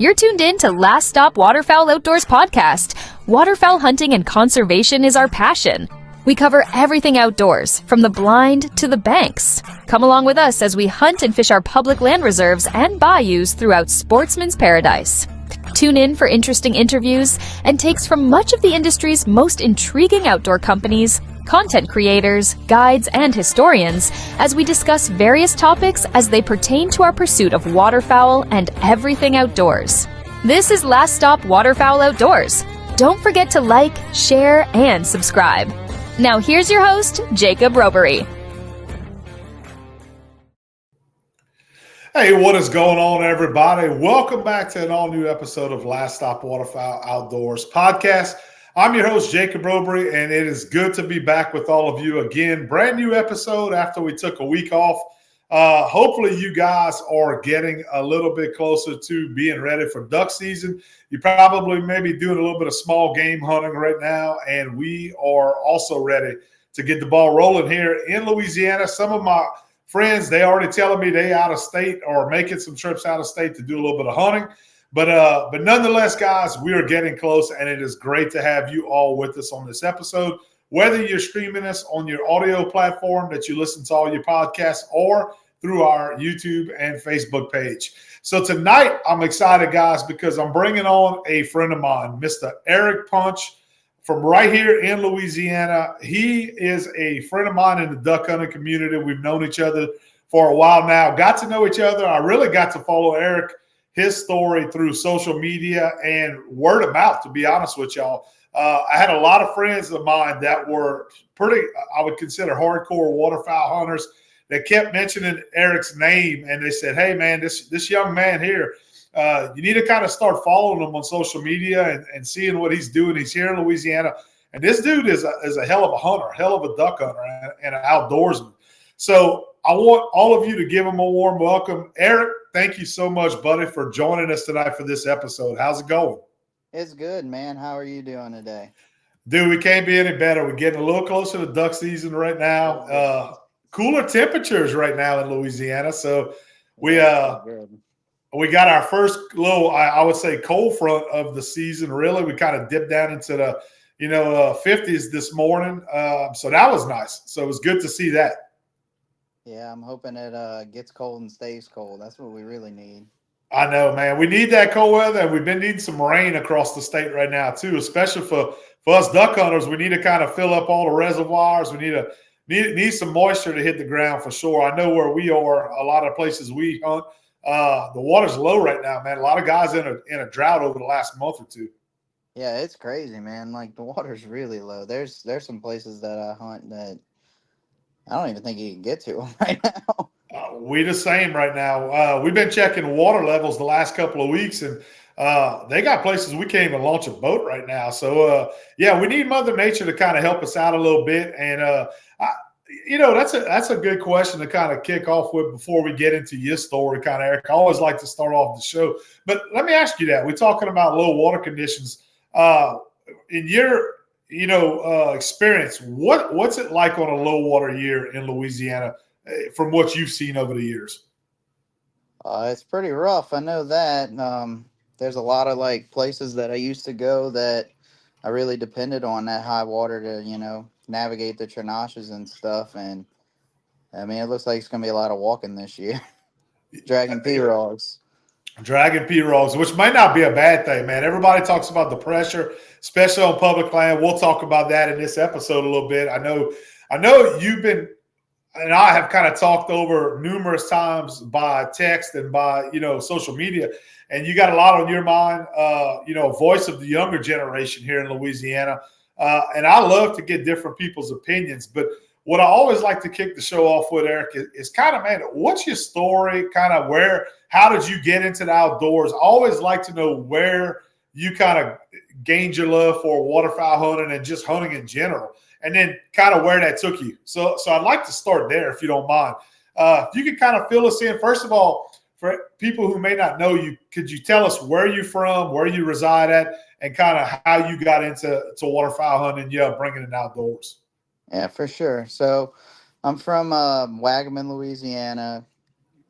You're tuned in to Last Stop Waterfowl Outdoors podcast. Waterfowl hunting and conservation is our passion. We cover everything outdoors, from the blind to the banks. Come along with us as we hunt and fish our public land reserves and bayous throughout Sportsman's Paradise. Tune in for interesting interviews and takes from much of the industry's most intriguing outdoor companies, content creators, guides, and historians as we discuss various topics as they pertain to our pursuit of waterfowl and everything outdoors. This is Last Stop Waterfowl Outdoors. Don't forget to like, share, and subscribe. Now here's your host, Jacob Robery. Hey, what is going on, everybody? Welcome back to an all-new episode of Last Stop Waterfowl Outdoors podcast. I'm your host, Jacob Robery, and it is good to be back with all of you again. Brand new episode after we took a week off. Hopefully you guys are getting a little bit closer to being ready for duck season. You probably may be doing a little bit of small game hunting right now, and we are also ready to get the ball rolling here in Louisiana. Some of my friends, they already telling me they out of state or making some trips out of state to do a little bit of hunting. But nonetheless, guys, we are getting close, and it is great to have you all with us on this episode. Whether you're streaming us on your audio platform that you listen to all your podcasts or through our YouTube and Facebook page. So tonight, I'm excited, guys, because I'm bringing on a friend of mine, Mr. Eric Punch from right here in Louisiana. He is a friend of mine in the duck hunting community. We've known each other for a while now, got to know each other. I really got to follow Eric, his story through social media and word of mouth, to be honest with y'all. I had a lot of friends of mine that were pretty, I would consider hardcore waterfowl hunters that kept mentioning Eric's name. And they said, hey, man, this young man here, you need to kind of start following him on social media and seeing what he's doing. He's here in Louisiana. And this dude is a hell of a hunter, hell of a duck hunter and an outdoorsman. So I want all of you to give him a warm welcome. Eric, thank you so much, buddy, for joining us tonight for this episode. How's it going? It's good, man. How are you doing today? Dude, we can't be any better. We're getting a little closer to duck season right now. Cooler temperatures right now in Louisiana. So we got our first little, I would say, cold front of the season, really. We kind of dipped down into the, 50s this morning. So that was nice. So it was good to see that. Yeah, I'm hoping it gets cold and stays cold. That's what we really need. I know, man. We need that cold weather, and we've been needing some rain across the state right now, too, especially for us duck hunters. We need to kind of fill up all the reservoirs. We need some moisture to hit the ground for sure. I know where we are, a lot of places we hunt, the water's low right now, man. A lot of guys in a drought over the last month or two. Yeah, it's crazy, man. Like, the water's really low. There's some places that I hunt that I don't even think you can get to them right now. We the same right now. We've been checking water levels the last couple of weeks, and they got places we can't even launch a boat right now. So, we need Mother Nature to kind of help us out a little bit. And, that's a good question to kind of kick off with before we get into your story, kind of, Eric. I always like to start off the show. But let me ask you that. We're talking about low water conditions. In your experience, what's it like on a low water year in Louisiana from what you've seen over the years? It's pretty rough. I know that. There's a lot of places that I used to go that I really depended on that high water to, navigate the trenches and stuff. And I mean, it looks like it's going to be a lot of walking this year. Dragging pirogues. Dragging pirogues, which might not be a bad thing, man. Everybody talks about the pressure, especially on public land. We'll talk about that in this episode a little bit. I know you've been, and I have kind of talked over numerous times by text and by, social media, and you got a lot on your mind, voice of the younger generation here in Louisiana. And I love to get different people's opinions, but what I always like to kick the show off with, Eric, is kind of, man, what's your story? Kind of how did you get into the outdoors? I always like to know where you kind of gained your love for waterfowl hunting and just hunting in general, and then kind of where that took you. So I'd like to start there, if you don't mind. If you could kind of fill us in, first of all, for people who may not know you, could you tell us where you're from, where you reside at, and kind of how you got into waterfowl hunting, bringing it outdoors? Yeah, for sure. So I'm from Wagaman, Louisiana.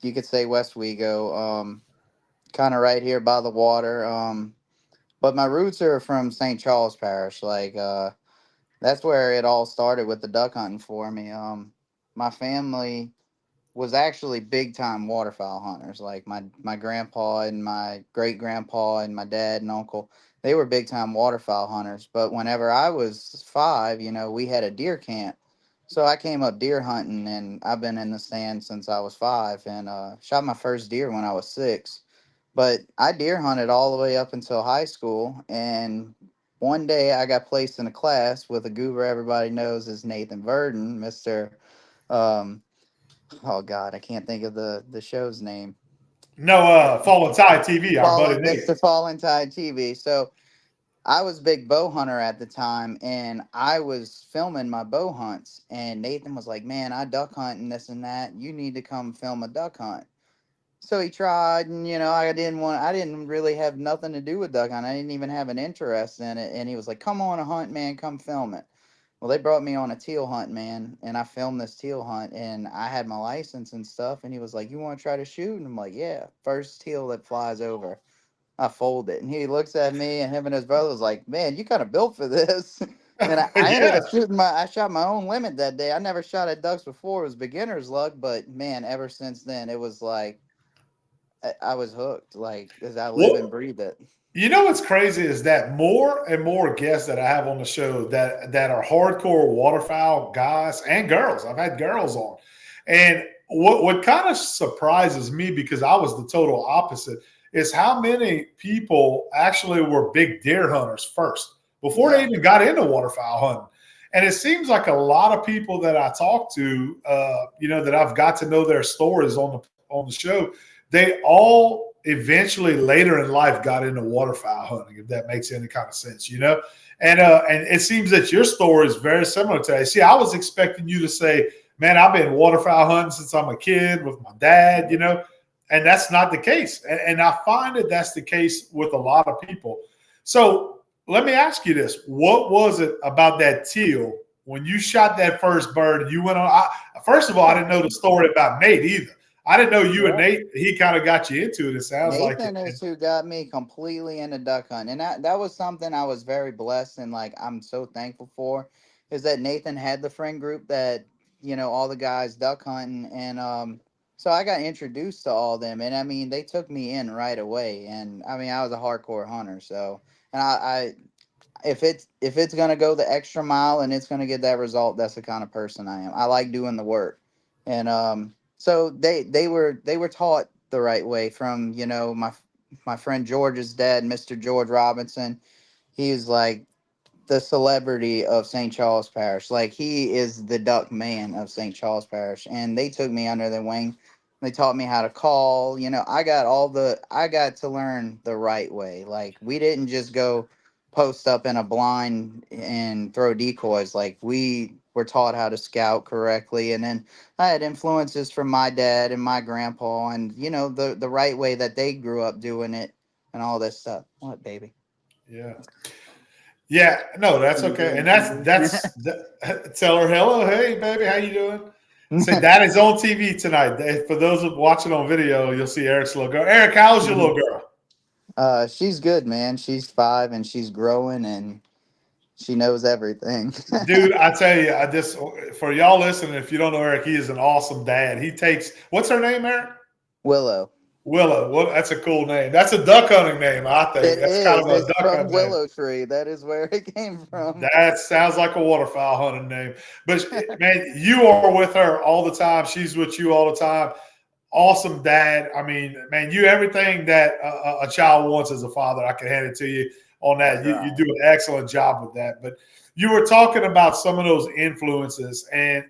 You could say West Wego. kind of right here by the water. But my roots are from St. Charles Parish. That's where it all started with the duck hunting for me. My family was actually big time waterfowl hunters. Like my grandpa and my great grandpa and my dad and uncle, they were big time waterfowl hunters. But whenever I was 5, we had a deer camp. So I came up deer hunting, and I've been in the stand since I was 5, and shot my first deer when I was 6. But I deer hunted all the way up until high school, and one day I got placed in a class with a goober everybody knows as Nathan Verdon, Mister. Um, Oh God, I can't think of the show's name. No, Fallen Tide TV, our buddy Fallen Nate. Mr. Fallen Tide TV. So I was a big bow hunter at the time, and I was filming my bow hunts. And Nathan was like, "Man, I duck hunt and this and that. You need to come film a duck hunt." So he tried, and I didn't really have nothing to do with duck hunt. I didn't even have an interest in it. And he was like, "Come on a hunt, man, come film it." Well, they brought me on a teal hunt, man, and I filmed this teal hunt, and I had my license and stuff. And he was like, "You want to try to shoot?" And I'm like, "Yeah." First teal that flies over, I fold it, and he looks at me, and him and his brother was like, "Man, you kind of built for this." And I ended Yeah. up I shot my own limit that day. I never shot at ducks before. It was beginner's luck, but man, ever since then, it was like I was hooked, like, as I live and Well, breathe it. you know what's crazy is that more and more guests that I have on the show that are hardcore waterfowl guys and girls. I've had girls on, and what kind of surprises me because I was the total opposite is how many people actually were big deer hunters first before they Yeah. even got into waterfowl hunting. And it seems like a lot of people that I talk to, that I've got to know their stories on the show, they all eventually later in life got into waterfowl hunting, if that makes any kind of sense. And it seems that your story is very similar to that. See, I was expecting you to say, "Man, I've been waterfowl hunting since I'm a kid with my dad," and that's not the case. And I find that that's the case with a lot of people. So let me ask you this: what was it about that teal when you shot that first bird? You went on. First of all, I didn't know the story about Nate either. I didn't know you and Yeah. Nate. He kind of got you into it. It sounds like it. Nathan is who got me completely into duck hunting. And that was something I was very blessed and like I'm so thankful for is that Nathan had the friend group that, all the guys duck hunting and so I got introduced to all them and I mean they took me in right away and I mean I was a hardcore hunter so and I if it's gonna go the extra mile and it's gonna get that result, that's the kind of person I am. I like doing the work, and so they were taught the right way from my friend George's dad, Mr. George Robinson. He's like the celebrity of St. Charles Parish. Like he is the duck man of St. Charles Parish. And they took me under their wing. They taught me how to call. I got to learn the right way. Like we didn't just go post up in a blind and throw decoys. Like we were taught how to scout correctly. And then I had influences from my dad and my grandpa and the right way that they grew up doing it and all this stuff. What baby? Yeah. Yeah. No, that's okay. And tell her hello. Hey, baby, how you doing? Say that is on TV tonight. For those watching on video, you'll see Eric's little girl. Eric, how's your little girl? She's good, man. She's 5 and she's growing and she knows everything. Dude, I tell you, for y'all listening, if you don't know Eric, he is an awesome dad. What's her name, Eric? Willow. Willow. Well, that's a cool name. That's a duck hunting name, I think. It That's kind is. of a It's duck from hunting name. Willow Tree. That is where it came from. That sounds like a waterfowl hunting name. But man, you are with her all the time. She's with you all the time. Awesome dad. I mean, man, you everything that a child wants as a father. I can hand it to you on I that. You try. do an excellent job with that. But you were talking about some of those influences and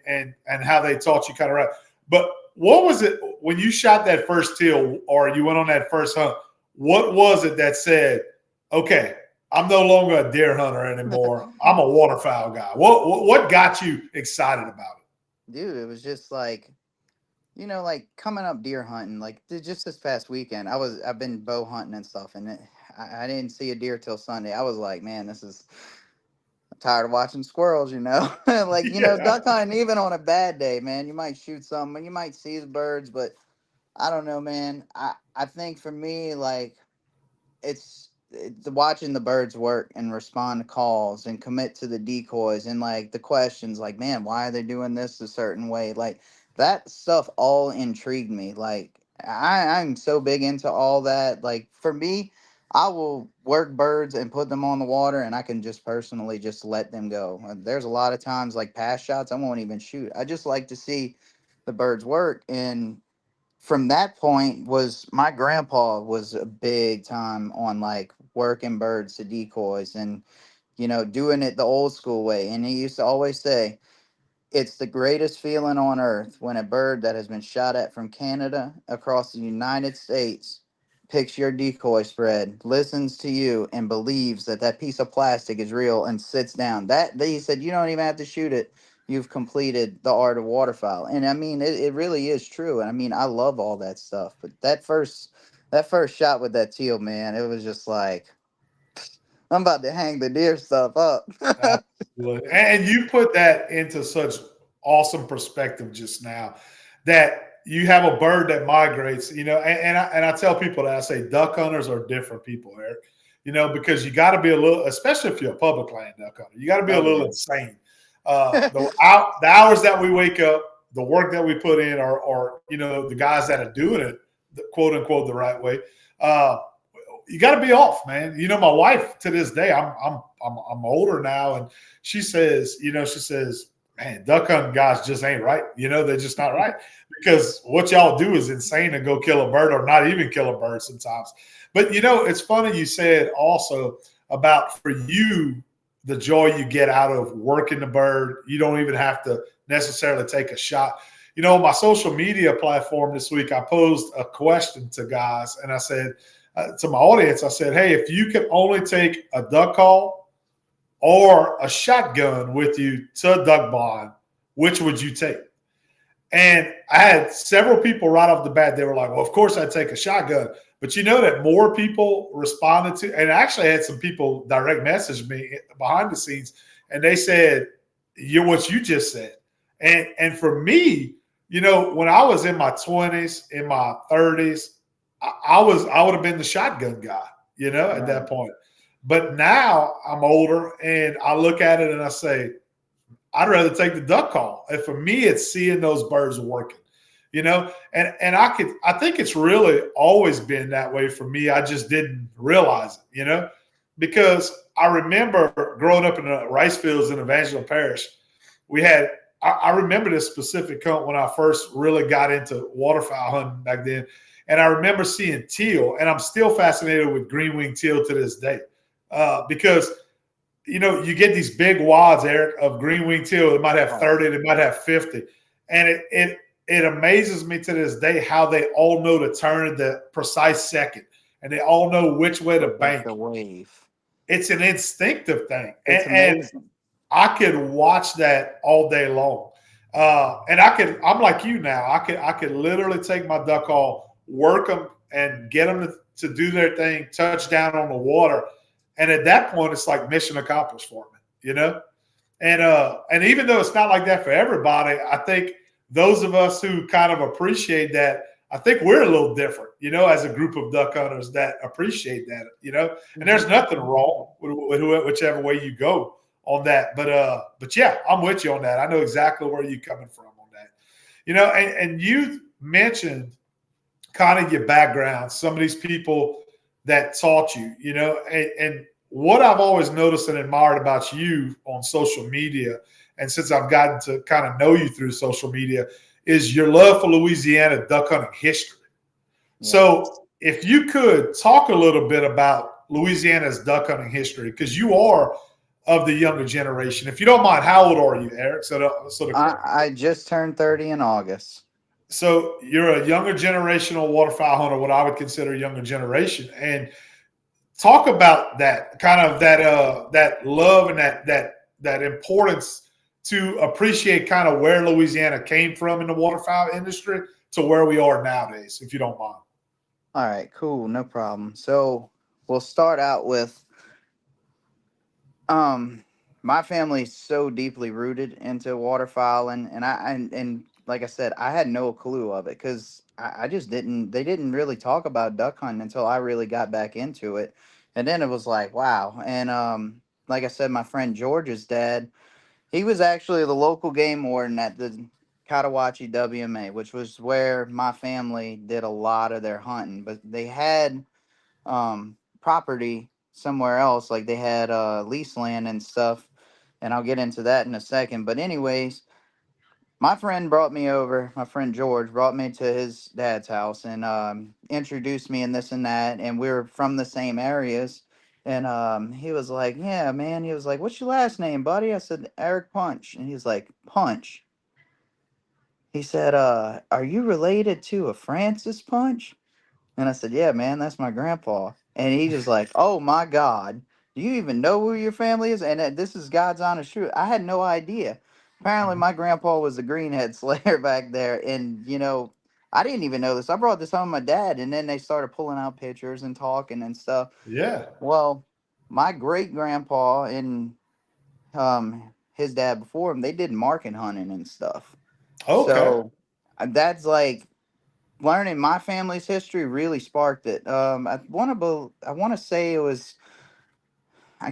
how they taught you kind of right. But what was it when you shot that first teal or you went on that first hunt? What was it that said, "Okay, I'm no longer a deer hunter anymore. I'm a waterfowl guy"? What got you excited about Dude, it was just like coming up deer hunting. Like just this past weekend, I've been bow hunting and stuff, and I didn't see a deer till Sunday. I was like, man, I'm tired of watching squirrels, like it? duck hunting. Even on a bad day, man, you might shoot some, you might see the birds, but I don't know, man. I think for me, like, it's watching the birds work and respond to calls and commit to the decoys and like the questions, like, man, why are they doing this a certain way? Like, that stuff all intrigued me. Like, I'm so big into all that. Like, for me, I will work birds and put them on the water, and I can just personally just let them go. There's a lot of times, like, pass shots, I won't even shoot. I just like to see the birds work. And from that point, was my grandpa was a big time on like working birds to decoys, and doing it the old school way. And he used to always say, it's the greatest feeling on earth when a bird that has been shot at from Canada across the United States picks your decoy spread, listens to you, and believes that that piece of plastic is real and sits down. That he said, you don't even have to shoot it. You've completed the art of waterfowl. And I mean, it really is true. And I mean, I love all that stuff. But that first shot with that teal, man, it was just like, I'm about to hang the deer stuff up. Absolutely. And you put that into such awesome perspective just now that you have a bird that migrates, and I tell people that I say duck hunters are different people, Eric, because you got to be a little, especially if you're a public land duck hunter, you got to be a Oh little yeah. insane. The hours that we wake up, the work that we put in, or the guys that are doing it, quote unquote, the right way. Uh, you got to be off, man. My wife to this day, I'm older now, and she says, man, duck hunting guys just ain't right. They're just not right because what y'all do is insane to go kill a bird or not even kill a bird sometimes. But it's funny you said also about for you the joy you get out of working the bird. You don't even have to necessarily take a shot. On my social media platform this week, I posed a question to guys, and I said to my audience, I said, hey, if you could only take a duck call or a shotgun with you to a duck blind, which would you take? And I had several people right off the bat. They were like, well, of course I'd take a shotgun. But you know that more people responded to, and I actually had some people direct message me behind the scenes, and they said, you're what you just said. And for me, when I was in my 20s, in my 30s, I would have been the shotgun guy, at Right. that point. But now I'm older and I look at it and I say, I'd rather take the duck call. And for me, it's seeing those birds working, and I think it's really always been that way for me. I just didn't realize it, because I remember growing up in the rice fields in Evangelo Parish. We had, I remember this specific hunt when I first really got into waterfowl hunting back then. And I remember seeing teal, and I'm still fascinated with green-winged teal to this day because you get these big wads, Eric, of green-winged teal. It might have 30, it might have 50, and it amazes me to this day how they all know to turn at the precise second, and they all know which way to Like bank. the wave. It's an instinctive thing, It's and amazing. I could watch that all day long. And I'm like you now. I could literally take my duck call, work them, and get them to do their thing, touch down on the water. And at that point, it's like mission accomplished for me. And even though it's not like that for everybody, I think those of us who kind of appreciate that, I think we're a little different, as a group of duck hunters that appreciate that. And there's nothing wrong with whichever way you go on that. But yeah, I'm with you on that. I know exactly where you're coming from on that. And you mentioned kind of your background, some of these people that taught you, and what I've always noticed and admired about you on social media, and since I've gotten to kind of know you through social media, is your love for Louisiana duck hunting history. Yeah. So if you could talk a little bit about Louisiana's duck hunting history, because you are of the younger generation. If you don't mind, how old are you, Eric? I just turned 30 in August. So you're a younger generational waterfowl hunter, what I would consider younger generation, and talk about that kind of that love and that importance to appreciate kind of where Louisiana came from in the waterfowl industry to where we are nowadays, if you don't mind. All right, cool, no problem. So we'll start out with my family's so deeply rooted into waterfowl, and like I said, I had no clue of it because I just didn't. They didn't really talk about duck hunting until I really got back into it, and then it was like wow. And like I said, my friend George's dad, he was actually the local game warden at the Cotahuachi WMA, which was where my family did a lot of their hunting. But they had property somewhere else, like they had lease land and stuff, and I'll get into that in a second. But anyways, my friend brought me over. My friend George brought me to his dad's house and introduced me and this and that. And we were from the same areas. And he was like, "Yeah, man." He was like, "What's your last name, buddy?" I said, "Eric Punch." And he was like, "Punch." He said, "Are you related to a Francis Punch?" And I said, "Yeah, man, that's my grandpa." And he just like, "Oh my God, do you even know who your family is?" And this is God's honest truth. I had no idea. Apparently, my grandpa was the greenhead slayer back there, and I didn't even know this. I brought this home to my dad, and then they started pulling out pictures and talking and stuff. Yeah. Well, my great grandpa and his dad before him, they did market hunting and stuff. Okay. So that's like learning my family's history really sparked it. I want to say it was I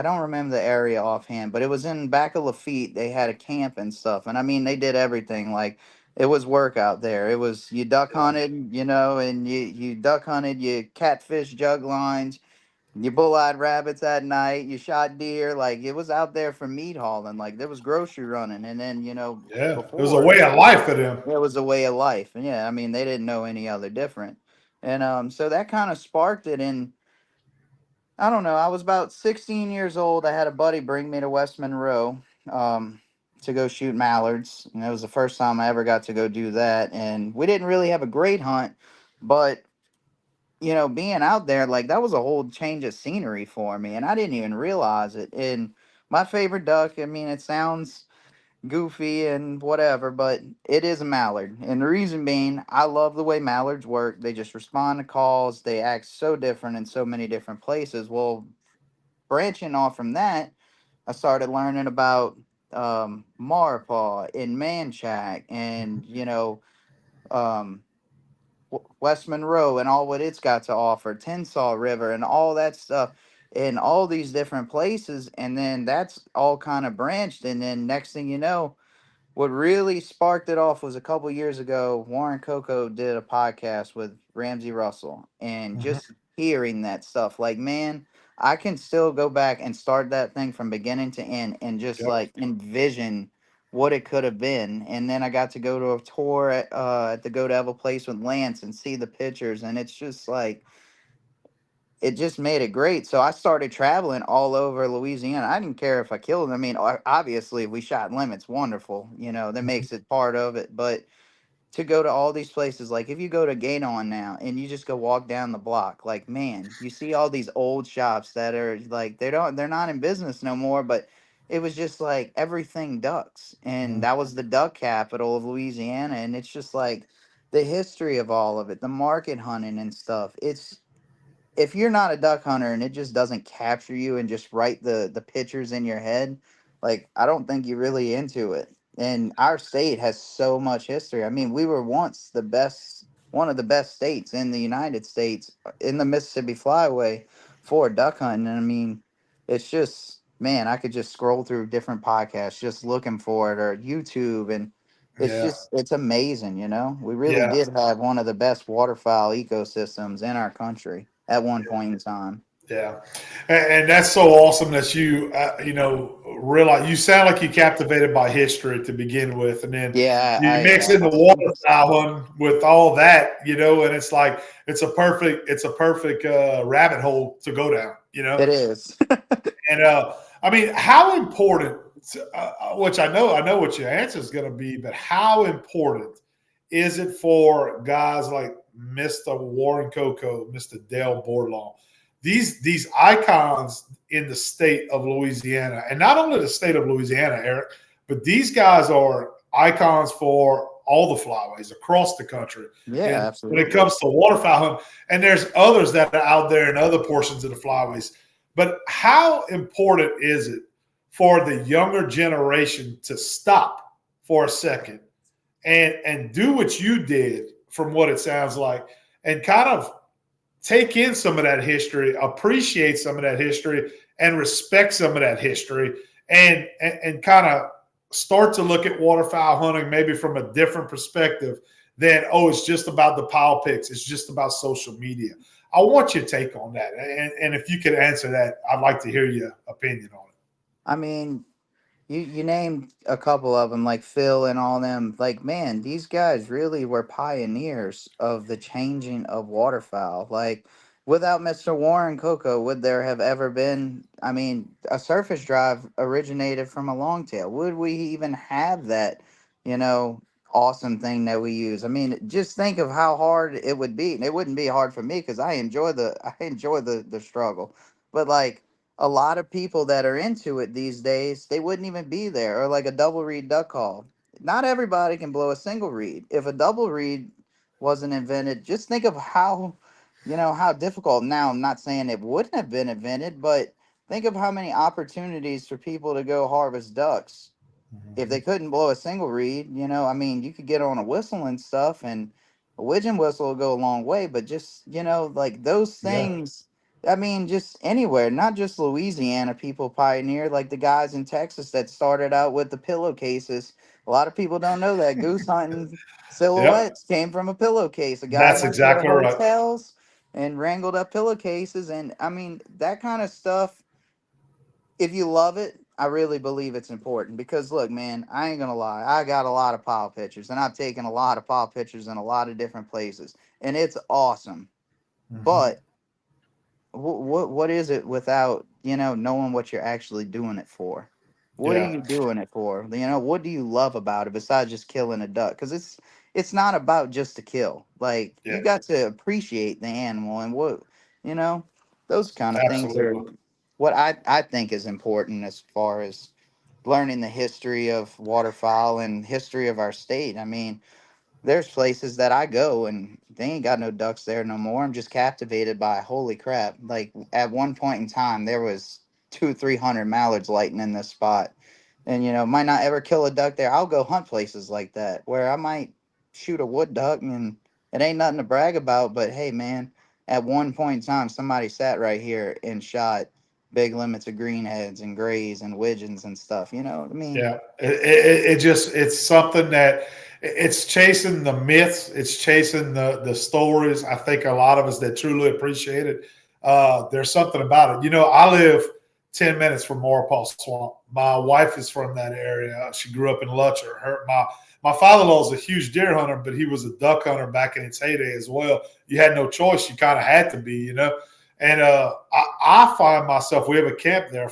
don't remember the area offhand, but it was in back of Lafitte. They had a camp and stuff, and I mean they did everything. Like it was work out there. It was you duck hunted, and you duck hunted, you catfish jug lines, you bull-eyed rabbits at night, you shot deer. Like it was out there for meat hauling. Like there was grocery running, and then Yeah. It was a before way of life for them. it was a way of life. And yeah, I mean, they didn't know any other different. And so that kind of sparked it. And I don't know, I was about 16 years old. I had a buddy bring me to West Monroe um, to go shoot mallards. And it was the first time I ever got to go do that. And we didn't really have a great hunt, but being out there, like that was a whole change of scenery for me. And I didn't even realize it. And my favorite duck, I mean, it sounds goofy and whatever, but it is a mallard. And the reason being, I love the way mallards work. They just respond to calls. They act so different in so many different places. Well, branching off from that, I started learning about Maurepas and Manchac and, um, West Monroe and all what it's got to offer, Tensas River and all that stuff in all these different places. And then that's all kind of branched. And then next thing you know, what really sparked it off was a couple years ago. Warren Coco did a podcast with Ramsey Russell, and Mhm. just hearing that stuff, like, man, I can still go back and start that thing from beginning to end and just Yep. like envision what it could have been. And then I got to go to a tour at the Go Devil place with Lance and see the pictures, and it's just like it just made it great. So I started traveling all over Louisiana. I didn't care if I killed them. I mean, obviously, if we shot limits, wonderful. That Mhm. makes it part of it. But to go to all these places, like if you go to Gaydon now and you just go walk down the block, like man, you see all these old shops that are like they're not in business no more. But it was just like everything ducks, and Mhm. that was the duck capital of Louisiana. And it's just like the history of all of it, the market hunting and stuff. It's if you're not a duck hunter and it just doesn't capture you and just write the pictures in your head, like I don't think you're really into it. And our state has so much history. I mean, we were once one of the best states in the United States in the Mississippi Flyway for duck hunting. And I mean, it's just man, I could just scroll through different podcasts just looking for it or YouTube, and Yeah. it's amazing. We really Yeah. did have one of the best waterfowl ecosystems in our country at one point in time. Yeah, and that's so awesome that realize you sound like you captivated by history to begin with, and then Yeah, you mix in the I waterfowl one with all that, and it's like it's a perfect rabbit hole to go down, it is. and I mean, how important? Which I know what your answer is going to be, but how important is it for guys like Mr. Warren Coco, Mr. Dale Bordelon, these icons in the state of Louisiana, and not only the state of Louisiana, Eric, but these guys are icons for all the flyways across the country. Yeah, And when it absolutely. comes to waterfowl hunting, and there's others that are out there in other portions of the flyways, but how important is it for the younger generation to stop for a second and do what you did from what it sounds like, and kind of take in some of that history, appreciate some of that history, and respect some of that history, and kind of start to look at waterfowl hunting maybe from a different perspective than, oh, it's just about the pile picks, it's just about social media. I want your take on that, and if you could answer that, I'd like to hear your opinion on it. I mean, you named a couple of them, like Phil and all them. Like, man, these guys really were pioneers of the changing of waterfowl. Like, without Mr. Warren Coco, would there have ever been? I mean, a surface drive originated from a longtail. Would we even have that? You know, awesome thing that we use. I mean, just think of how hard it would be. And it wouldn't be hard for me because I enjoy the struggle. But like a lot of people that are into it these days, they wouldn't even be there. Or like a double reed duck call. Not everybody can blow a single reed. If a double reed wasn't invented, just think of how difficult. Now, I'm not saying it wouldn't have been invented, but think of how many opportunities for people to go harvest ducks if they couldn't blow a single reed. I mean, you could get on a whistle and stuff, and a widgeon whistle will go a long way, but just, like those Yeah. things, I mean, just anywhere, not just Louisiana, people pioneered, like the guys in Texas that started out with the pillowcases. A lot of people don't know that goose hunting Yep. silhouettes came from a pillowcase. A guy That's went to the exactly right. hotels and wrangled up pillowcases. And I mean, that kind of stuff, if you love it, I really believe it's important because look, man, I ain't gonna lie. I got a lot of pile pictures and I've taken a lot of pile pictures in a lot of different places and it's awesome. Mhm. But what is it without, knowing what you're actually doing it for? What are Yeah. you doing it for? What do you love about it besides just killing a duck? Because it's not about just to kill. Like Yeah. you got to appreciate the animal and you know, those kind of things are Absolutely. what I think is important as far as learning the history of waterfowl and history of our state. I mean, there's places that I go and they ain't got no ducks there no more. I'm just captivated by holy crap. Like at one point in time, there was 300 mallards lighting in this spot, and might not ever kill a duck there. I'll go hunt places like that where I might shoot a wood duck and it ain't nothing to brag about. But hey, man, at one point in time, somebody sat right here and shot big limits of greenheads and grays and widgeons and stuff. You know what I mean? Yeah, it just it's something that it's chasing the myths, it's chasing the stories. I think a lot of us that truly appreciate it, there's something about it. I live 10 minutes from Maurepas Swamp. My wife is from that area. She grew up in Lutcher. My father-in-law is a huge deer hunter, but he was a duck hunter back in its heyday as well. You had no choice; you kind of had to be. And I find myself, we have a camp there.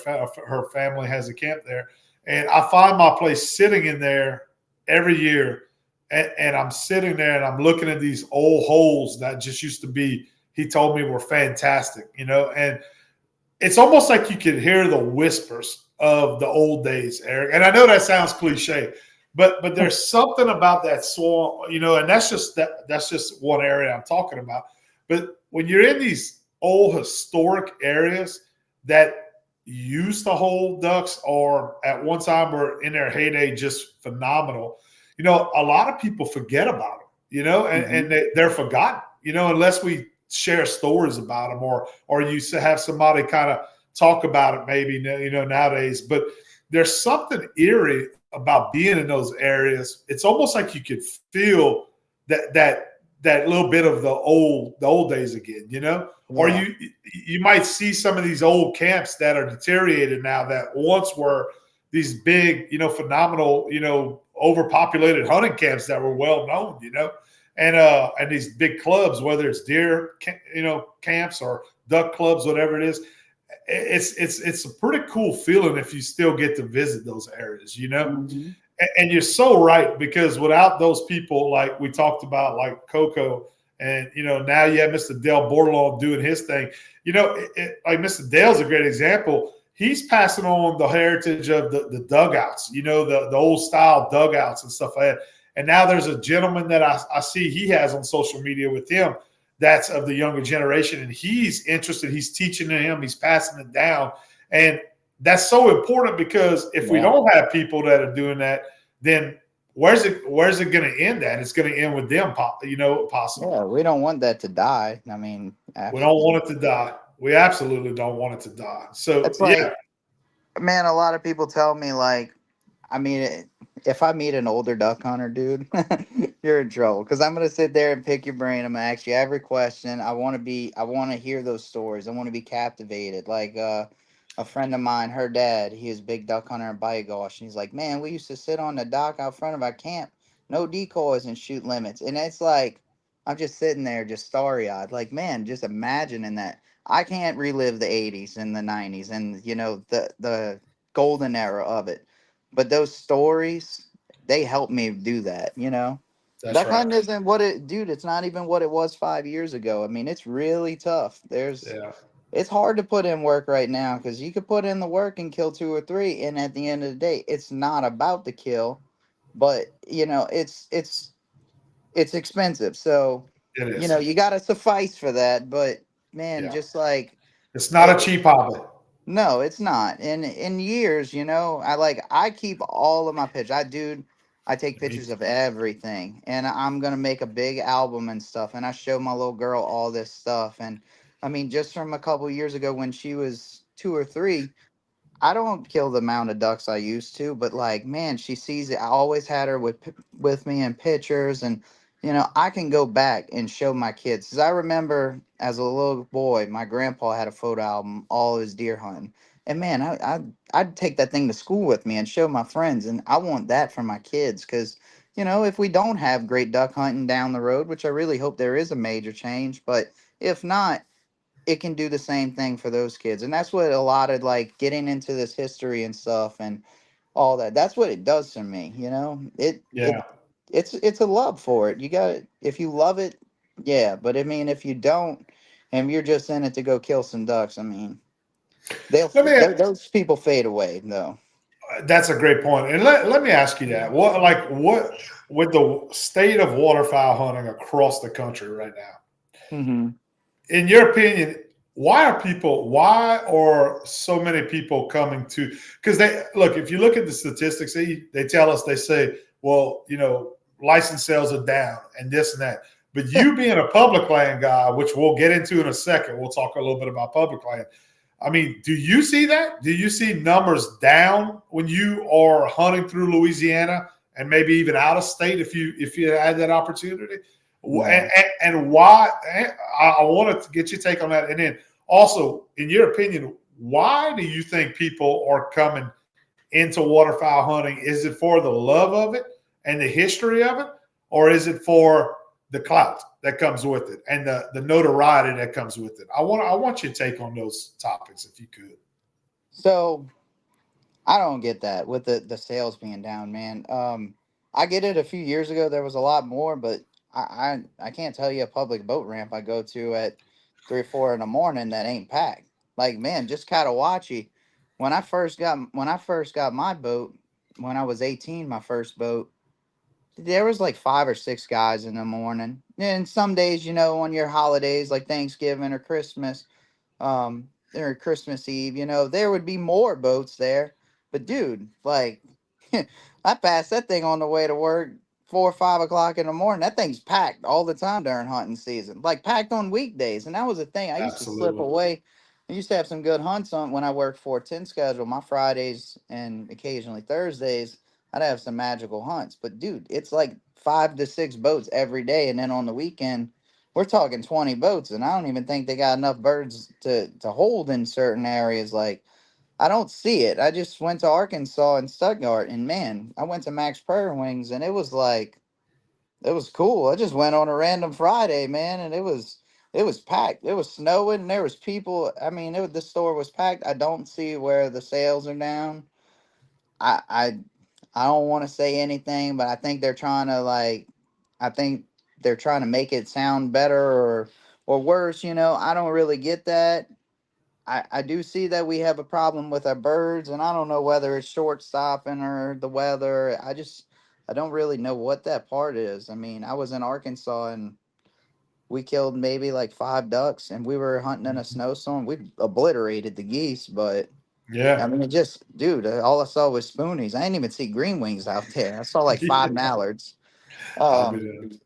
Her family has a camp there. And I find my place sitting in there every year. And I'm sitting there and I'm looking at these old holes that just used to be, he told me were fantastic. And it's almost like you could hear the whispers of the old days, Eric. And I know that sounds cliche, but there's something about that swamp, and that's just one area I'm talking about. But when you're in these old historic areas that used to hold ducks or at one time were in their heyday just phenomenal, a lot of people forget about them, Hmm. and they're forgotten, unless we share stories about them or you have somebody kind of talk about it maybe, nowadays. But there's something eerie about being in those areas. It's almost like you could feel that little bit of the old days again. Or Yeah. you might see some of these old camps that are deteriorated now that once were these big, phenomenal, overpopulated hunting camps that were well known. And these big clubs, whether it's deer, camps or duck clubs, whatever it is, it's a pretty cool feeling if you still get to visit those areas. Hmm. And you're so right, because without those people, like we talked about, like Coco, and now you have Mr. Dale Bordelon doing his thing. Like Mr. Dale's a great example. He's passing on the heritage of the dugouts, the old style dugouts and stuff like that. And now there's a gentleman that I see he has on social media with him that's of the younger generation, and he's interested. He's teaching him. He's passing it down, and that's so important, because if we Yeah. don't have people that are doing that, then where's it going to end at? It's going to end with them, possibly. Yeah, we don't want that to die. I mean, We don't absolutely. want it to die. We absolutely don't want it to die. So It's yeah, like, man, a lot of people tell me like, I mean, if I meet an older duck hunter, dude, you're in trouble because I'm gonna sit there and pick your brain. I'm gonna ask you every question. I want to hear those stories. I want to be captivated. Like a friend of mine, her dad, he is a big duck hunter in Bayous, and he's like, man, we used to sit on the dock out front of our camp, no decoys and shoot limits, and it's like, I'm just sitting there, just starry eyed, like, man, just imagining that. I can't relive the '80s and the '90s, and the golden era of it, but those stories, they help me do that, that's Duck right. hunting isn't what it, dude, it's not even what it was 5 years ago. I mean, it's really tough. Yeah, It's hard to put in work right now because you could put in the work and kill two or three. And at the end of the day, it's not about the kill, but it's expensive. So, it is. you got to suffice for that. But man, Yeah, just like, it's not a cheap hobby. no, it's not. In years, I keep all of my pictures. I take Me pictures of everything, and I'm gonna make a big album and stuff. And I show my little girl all this stuff. And I mean, just from a couple years ago when she was 2 or 3, I don't kill the amount of ducks I used to, but like, man, she sees it. I always had her with me in pictures, and I can go back and show my kids. Cause I remember as a little boy, my grandpa had a photo album, all his deer hunting, and man, I'd take that thing to school with me and show my friends, and I want that for my kids, cause if we don't have great duck hunting down the road, which I really hope there is a major change, but if not, it can do the same thing for those kids. And that's what a lot of like getting into this history and stuff and all that. That's what it does for me, It Yeah. it's a love for it. You got it. If you love it, yeah. But I mean, if you don't, and you're just in it to go kill some ducks, I mean, Let me. those people fade away though. That's a great point. And let me ask you that. What with the state of waterfowl hunting across the country right now? Hmm. In your opinion, why are so many people coming to, because they look, if you look at the statistics, they tell us, they say, well, license sales are down and this and that. But you being a public land guy, which we'll get into in a second, we'll talk a little bit about public land. I mean, do you see that? Do you see numbers down when you are hunting through Louisiana and maybe even out of state if you had that opportunity? And, No. and why? I wanted to get your take on that. And then also, in your opinion, why do you think people are coming into waterfowl hunting? Is it for the love of it and the history of it, or is it for the clout that comes with it and the notoriety that comes with it? I want your take on those topics if you could. So I don't get that with the sales being down, man. I get it. A few years ago, there was a lot more, but I can't tell you a public boat ramp I go to at 3 or 4 in the morning that ain't packed. Like, man, just Catawatchee. When I first got my boat when I was 18, my first boat, there was like 5 or 6 guys in the morning. And some days, on your holidays like Thanksgiving or Christmas, or Christmas Eve, there would be more boats there. But dude, like, I passed that thing on the way to work 4 or 5 o'clock in the morning. That thing's packed all the time during hunting season, like packed on weekdays. And that was the thing. I used to slip Absolutely. away. I used to have some good hunts on when I worked 410 schedule. My Fridays and occasionally Thursdays, I'd have some magical hunts. But dude, it's like 5 to 6 boats every day, and then on the weekend we're talking 20 boats, and I don't even think they got enough birds to hold in certain areas. Like, I don't see it. I just went to Arkansas and Stuttgart, and man, I went to Max Prairie Wings, and it was like, it was cool. I just went on a random Friday, man, and it was packed. It was snowing, and there was people. I mean, the store was packed. I don't see where the sales are down. I don't want to say anything, but I think they're trying to like, I think they're trying to make it sound better or worse. I don't really get that. I do see that we have a problem with our birds, and I don't know whether it's short stopping or the weather. I don't really know what that part is. I mean, I was in Arkansas and we killed maybe like 5 ducks, and we were hunting in a snowstorm. We obliterated the geese, but Yeah. I mean, it just, dude, all I saw was spoonies. I didn't even see green wings out there. I saw like Yeah. 5 mallards. I'll be Um, there.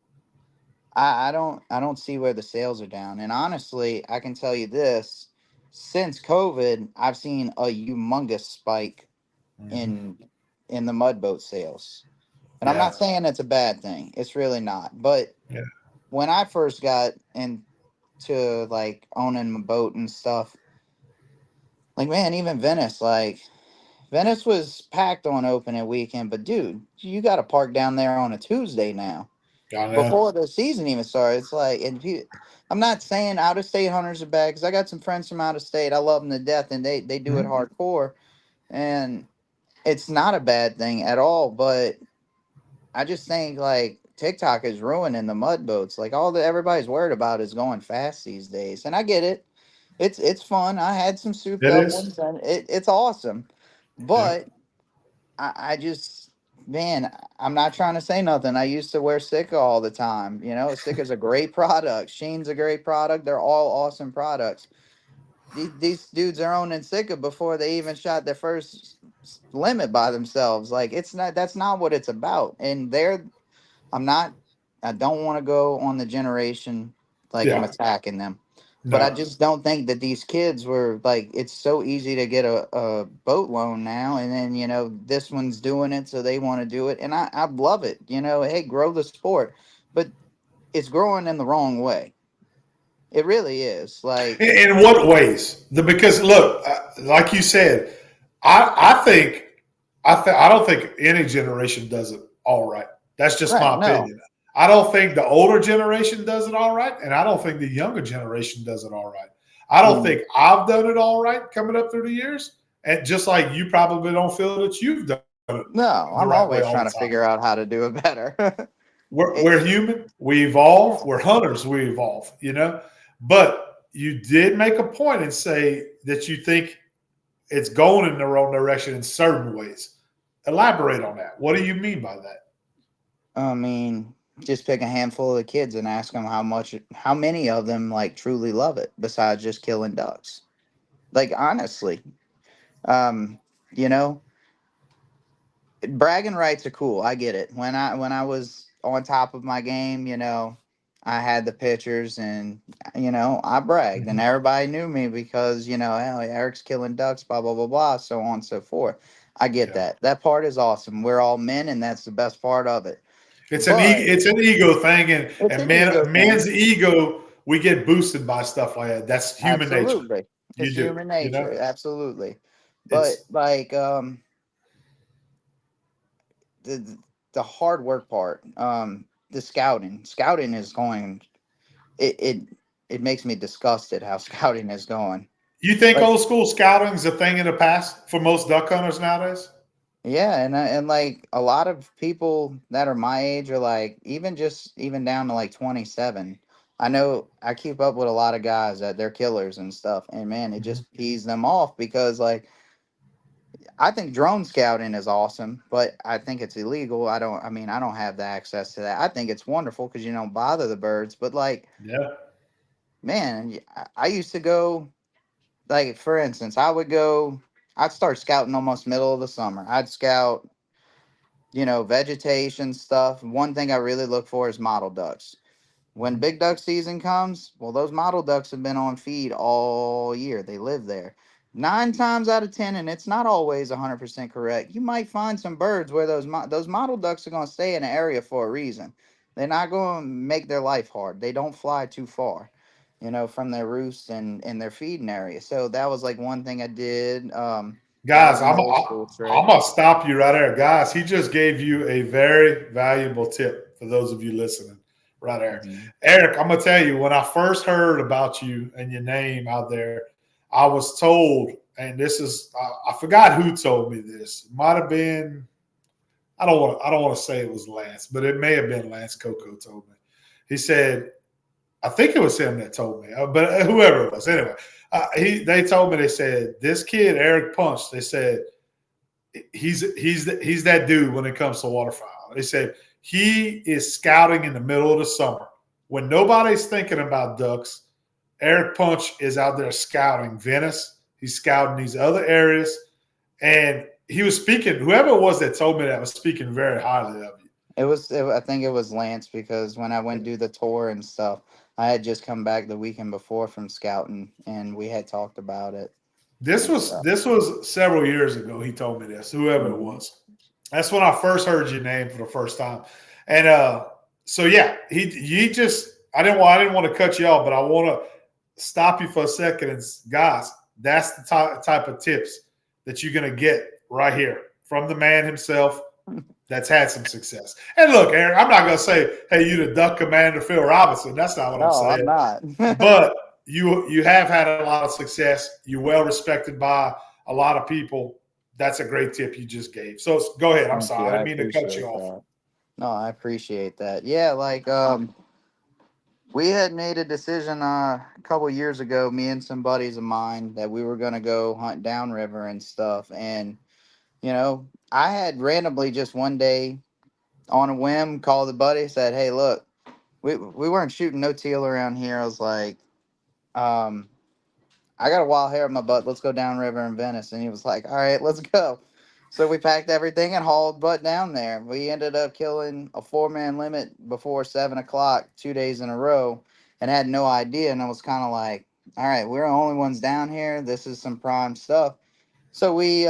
I don't see where the sales are down. And honestly, I can tell you this: since COVID, I've seen a humongous spike Mhm. in the mud boat sales. And I'm Yeah. not saying it's a bad thing. It's really not. But Yeah. when I first got into like owning my boat and stuff, like man, even Venice, like Venice was packed on opening weekend, but dude, you got to park down there on a Tuesday now I know. before the season even started. It's like, and I'm not saying out of state hunters are bad because I got some friends from out of state. I love them to death, and they do it Mhm. hardcore, and it's not a bad thing at all. But I just think like TikTok is ruining the mud boats. Like all the everybody's worried about is going fast these days, and I get it. It's fun. I had some souped It up is. ones, and it's awesome. Yeah. But I just, man, I'm not trying to say nothing. I used to wear Sika all the time. You know, Sika's a great product. Sheen's a great product. They're all awesome products. These dudes are owning Sika before they even shot their first limit by themselves. Like it's not. That's not what it's about. And I'm not. I don't want to go on the generation like I'm Yeah. attacking them, but I No. just don't think that these kids were like. It's so easy to get a boat loan now, and then this one's doing it, so they want to do it, and I love it. Hey, grow the sport, but it's growing in the wrong way. It really is. Like In what ways? Because look, like you said, I think I don't think any generation does it all right. That's just right? my No, opinion. I don't think the older generation does it all right, and I don't think the younger generation does it all right. I don't mm, think I've done it all right coming up through the years, and just like you probably don't feel that you've done it no. the I'm right way always all trying the to time. figure out how to do it better. We're It's human. We evolve. We're hunters. We evolve. But you did make a point and say that you think it's going in the wrong direction in certain ways. Elaborate on that. What do you mean by that? I mean, just pick a handful of the kids and ask them how many of them like truly love it besides just killing ducks. Like honestly, um, you know, bragging rights are cool. I get it. When I was on top of my game, I had the pictures and I bragged and Mhm. everybody knew me because oh, Eric's killing ducks, blah blah blah blah, so on and so forth. I get Yeah, that. That part is awesome. We're all men, and that's the best part of it. But it's an ego thing, and it's and an ego thing. man's ego, we get boosted by stuff like that. That's human nature. Absolutely. You It's do, human nature. Absolutely. But It's like the the hard work part, the scouting. Scouting is going it it, it makes me disgusted how scouting is going. you think Like old school scouting is a thing in the past for most duck hunters nowadays? yeah, and like a lot of people that are my age are like even down to like 27. I know I keep up with a lot of guys that they're killers and stuff, and man, it Mhm. just pees them off because like I think drone scouting is awesome, but I think it's illegal. I mean, I don't have the access to that. I think it's wonderful because you don't bother the birds. But like, Yeah. man, I used to go, like, for instance, I'd start scouting almost middle of the summer. I'd scout, vegetation stuff. One thing I really look for is mottle ducks. When Mhm. big duck season comes, well, those mottle ducks have been on feed all year. They live there. 9 times out of 10, and it's not always 100% correct. You might find some birds where those mottle ducks are going to stay in an area for a reason. They're not going to make their life hard. They don't fly too far, from their roosts and their feeding area. So that was like one thing I did. That Guys, was an old school I'm trick. gonna stop you right there, guys. He just gave you a very valuable tip for those of you listening, right there, Mhm. Eric. I'm gonna tell you when I first heard about you and your name out there, I was told, and this is I forgot who told me this. It might have been I don't want to say it was Lance, but it may have been Lance Coco told me. He said I think it was him that told me, but whoever it was, anyway, they told me they said this kid Eric Punch. They said he's that dude when it comes to waterfowl. They said he is scouting in the middle of the summer when nobody's thinking about ducks. Eric Punch is out there scouting Venice, He's scouting these other areas, and he was speaking. Whoever it was that told me that was speaking very highly of you. I think it was Lance, because when I went do the tour and stuff, I had just come back the weekend before from scouting, and we had talked about it This and was stuff. this was several years ago. He told me this. Whoever it Hmm. was. That's when I first heard your name for the first time. And so yeah, he just I didn't want to cut you off, but I want to stop you for a second. And guys, that's the type of tips that you're gonna get right here from the man himself that's had some success. And look, Aaron, I'm not gonna say, hey, you the Duck Commander Phil Robinson. That's not what I'm No, I'm saying. not. But you have had a lot of success. You're well respected by a lot of people. That's a great tip you just gave. So go ahead. I'm Thank you. sorry. I I didn't mean to cut you appreciate off. that. No, I appreciate that. Yeah, like we had made a decision a couple years ago, me and some buddies of mine, that we were gonna go hunt downriver and stuff. And I had randomly just one day on a whim called the buddy, said, "Hey, look, we weren't shooting no teal around here." I was like, um, "I got a wild hair in my butt. Let's go downriver in Venice." And he was like, "All right, let's go." So we packed everything and hauled butt down there. We ended up killing a 4-man limit before 7 o'clock 2 days in a row, and had no idea. And I was kind of like, "All right, we're the only ones down here. This is some prime stuff." So we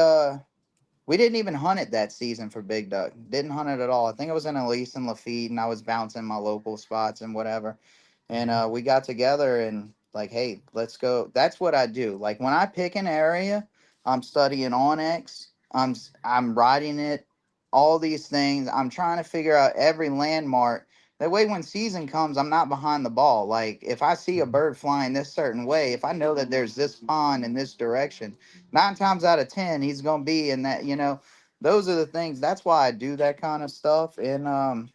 didn't even hunt it that season for big duck. Didn't hunt it at all. I think I was in Elise and Lafitte, and I was bouncing my local spots and whatever. And we got together and like, hey, let's go. That's what I do. Like when I pick an area, I'm studying Onyx. I'm riding it. All these things. I'm trying to figure out every landmark. That way, when season comes, I'm not behind the ball. Like if I see a bird flying this certain way, if I know that there's this pond in this direction, 9 times out of 10 he's gonna be in that. Those are the things. That's why I do that kind of stuff. And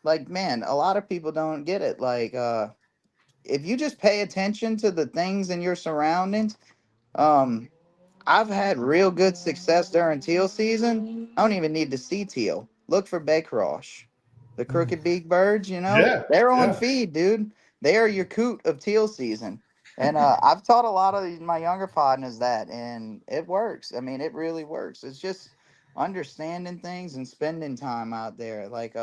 like, man, a lot of people don't get it. Like if you just pay attention to the things in your surroundings, um I've had real good success during teal season. I don't even need to see teal. Look for Baycross. The crooked beak birds, Yeah, they're on yeah, feed, dude. They are your coot of teal season. And I've taught a lot of my younger partners that, and it works. I mean, it really works. It's just understanding things and spending time out there. Like,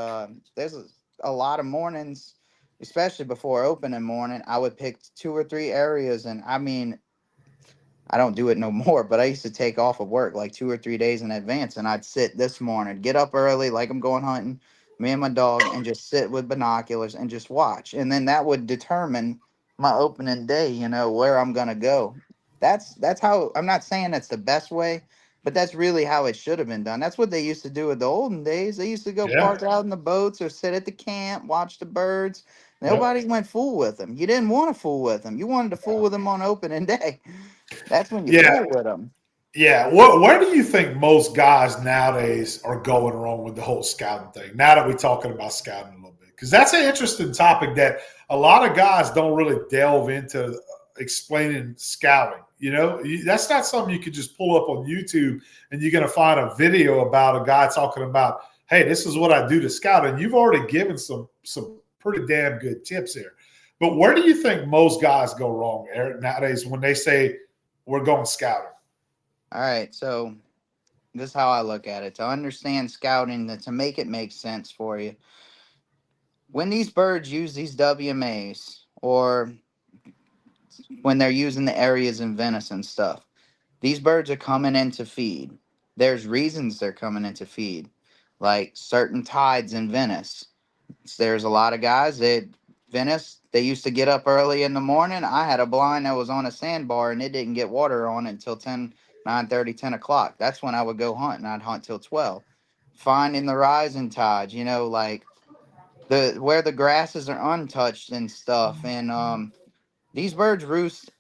there's a lot of mornings, especially before opening morning, I would pick 2 or 3 areas, and I mean, I don't do it no more, but I used to take off of work like 2 or 3 days in advance, and I'd sit this morning, get up early, like I'm going hunting, me and my dog, and just sit with binoculars and just watch. And then that would determine my opening day, where I'm gonna go. That's how. I'm not saying that's the best way, but that's really how it should have been done. That's what they used to do in the olden days. They used to go yeah, park out in the boats or sit at the camp, watch the birds. yep, Nobody went fool with them. You didn't want to fool with them. You wanted to fool with them on opening day. That's when you yeah, fool with them. yeah. Where do you think most guys nowadays are going wrong with the whole scouting thing? Now that we're talking about scouting a little bit, because that's an interesting topic that a lot of guys don't really delve into explaining scouting. That's not something you could just pull up on YouTube and you're going to find a video about a guy talking about, hey, this is what I do to scout, and you've already given some pretty damn good tips here. But where do you think most guys go wrong, Eric, nowadays when they say we're going scouting? All right, so this is how I look at it. To understand scouting, to make it make sense for you, when these birds use these WMAs, or when they're using the areas in Venice and stuff, these birds are coming in to feed. There's reasons they're coming in to feed, like certain tides in Venice. There's a lot of guys that Venice, they used to get up early in the morning. I had a blind that was on a sandbar and it didn't get water on it until 9:30, 10 o'clock. That's when I would go hunt, and I'd hunt till 12. Finding the rising tides, like the where the grasses are untouched and stuff. And these birds roost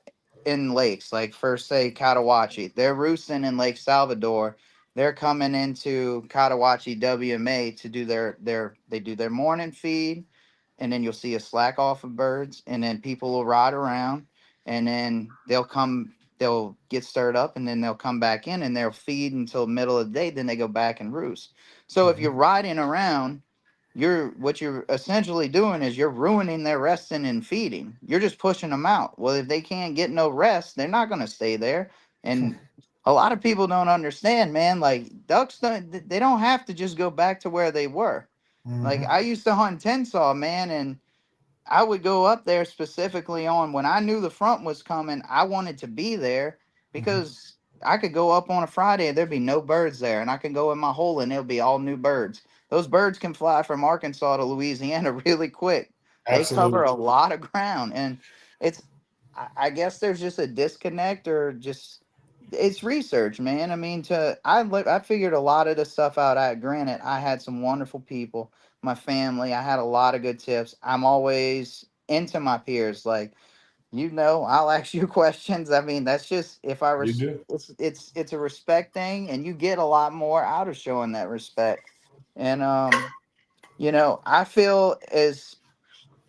in lakes, like first say Cotahuachi. They're roosting in Lake Salvador. They're coming into Cotahuachi WMA to do they do their morning feed, and then you'll see a slack off of birds, and then people will ride around, and then they'll get stirred up, and then they'll come back in and they'll feed until middle of the day, then they go back and roost. So if you're Mhm. riding around, you're essentially doing is you're ruining their resting and feeding. You're just pushing them out. Well, if they can't get no rest, they're not going to stay there. And a lot of people don't understand, man. Like ducks, they don't have to just go back to where they were. Like Mm-hmm. I used to hunt Tensaw, man, and I would go up there specifically on when I knew the front was coming. I wanted to be there Mm-hmm. because I could go up on a Friday and there'd be no birds there, and I can go in my hole and it'll be all new birds. Those birds can fly from Arkansas to Louisiana really quick. They cover Absolutely. a lot of ground, and it's I guess there's just a disconnect or just it's research, man. I mean, I figured a lot of the stuff out. Granted, I had some wonderful people, my family. I had a lot of good tips. I'm always into my peers. Like, I'll ask you questions. I mean, that's just if I You do. it's a respect thing, and you get a lot more out of showing that respect. And I feel as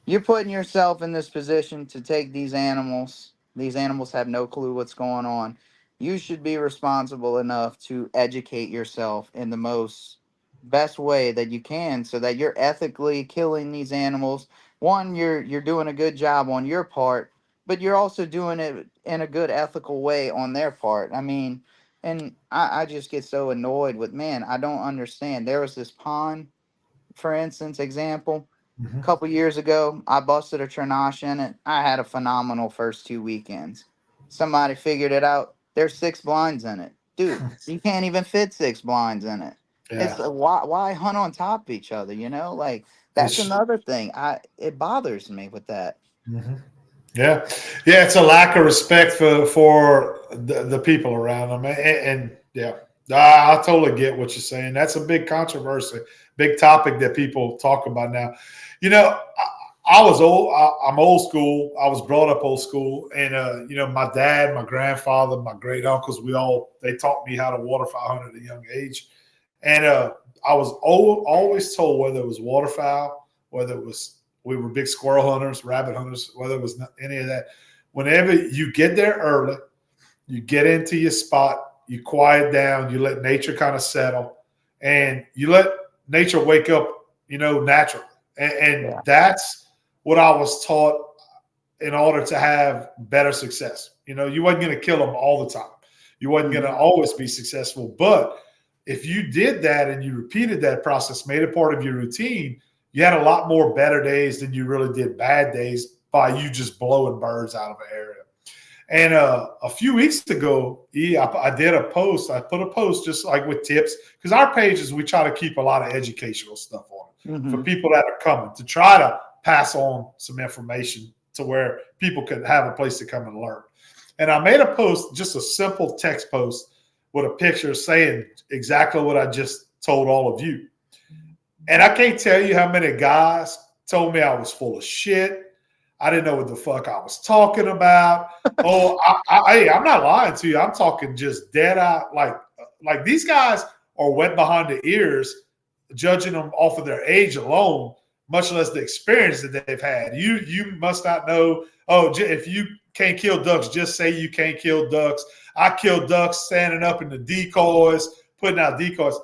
you're putting yourself in this position to take these animals. These animals have no clue what's going on. You should be responsible enough to educate yourself in the most best way that you can so that you're ethically killing these animals. One, you're doing a good job on your part, but you're also doing it in a good ethical way on their part. I mean, and I just get so annoyed with, man, I don't understand. There was this pond, for instance, example Mm-hmm. couple years ago, I busted a Trinache in it. I had a phenomenal first 2 weekends. Somebody figured it out. There's 6 blinds in it. Dude, you can't even fit 6 blinds in it. It's Yeah. why hunt on top of each other, Like that's It's another thing. It bothers me with that. mhm. Yeah, yeah. It's a lack of respect for the people around them, and yeah, I totally get what you're saying. That's a big controversy, big topic that people talk about now. I was old. I'm old school. I was brought up old school, and my dad, my grandfather, my great uncles, they taught me how to waterfowl hunt at a young age, and I was always told whether it was waterfowl, whether it was we were big squirrel hunters, rabbit hunters, whether it was any of that. Whenever you get there early, you get into your spot, you quiet down, you let nature kind of settle, and you let nature wake up, naturally. And Yeah. that's what I was taught in order to have better success. You wasn't going to kill them all the time. You wasn't going to Mhm. always be successful. But if you did that and you repeated that process, made it part of your routine, you had a lot more better days than you really did bad days by you just blowing birds out of an area. And a few weeks ago, I did a post. I put a post just like with tips because our pages, we try to keep a lot of educational stuff on it for Mhm. people that are coming to try to pass on some information to where people can have a place to come and learn. And I made a post, just a simple text post with a picture saying exactly what I just told all of you. And I can't tell you how many guys told me I was full of shit. I didn't know what the fuck I was talking about. Oh, I'm not lying to you. I'm talking just dead out. Like these guys are wet behind the ears, judging them off of their age alone, much less the experience that they've had. You must not know. Oh, if you can't kill ducks, just say you can't kill ducks. I kill ducks standing up in the decoys, putting out decoys.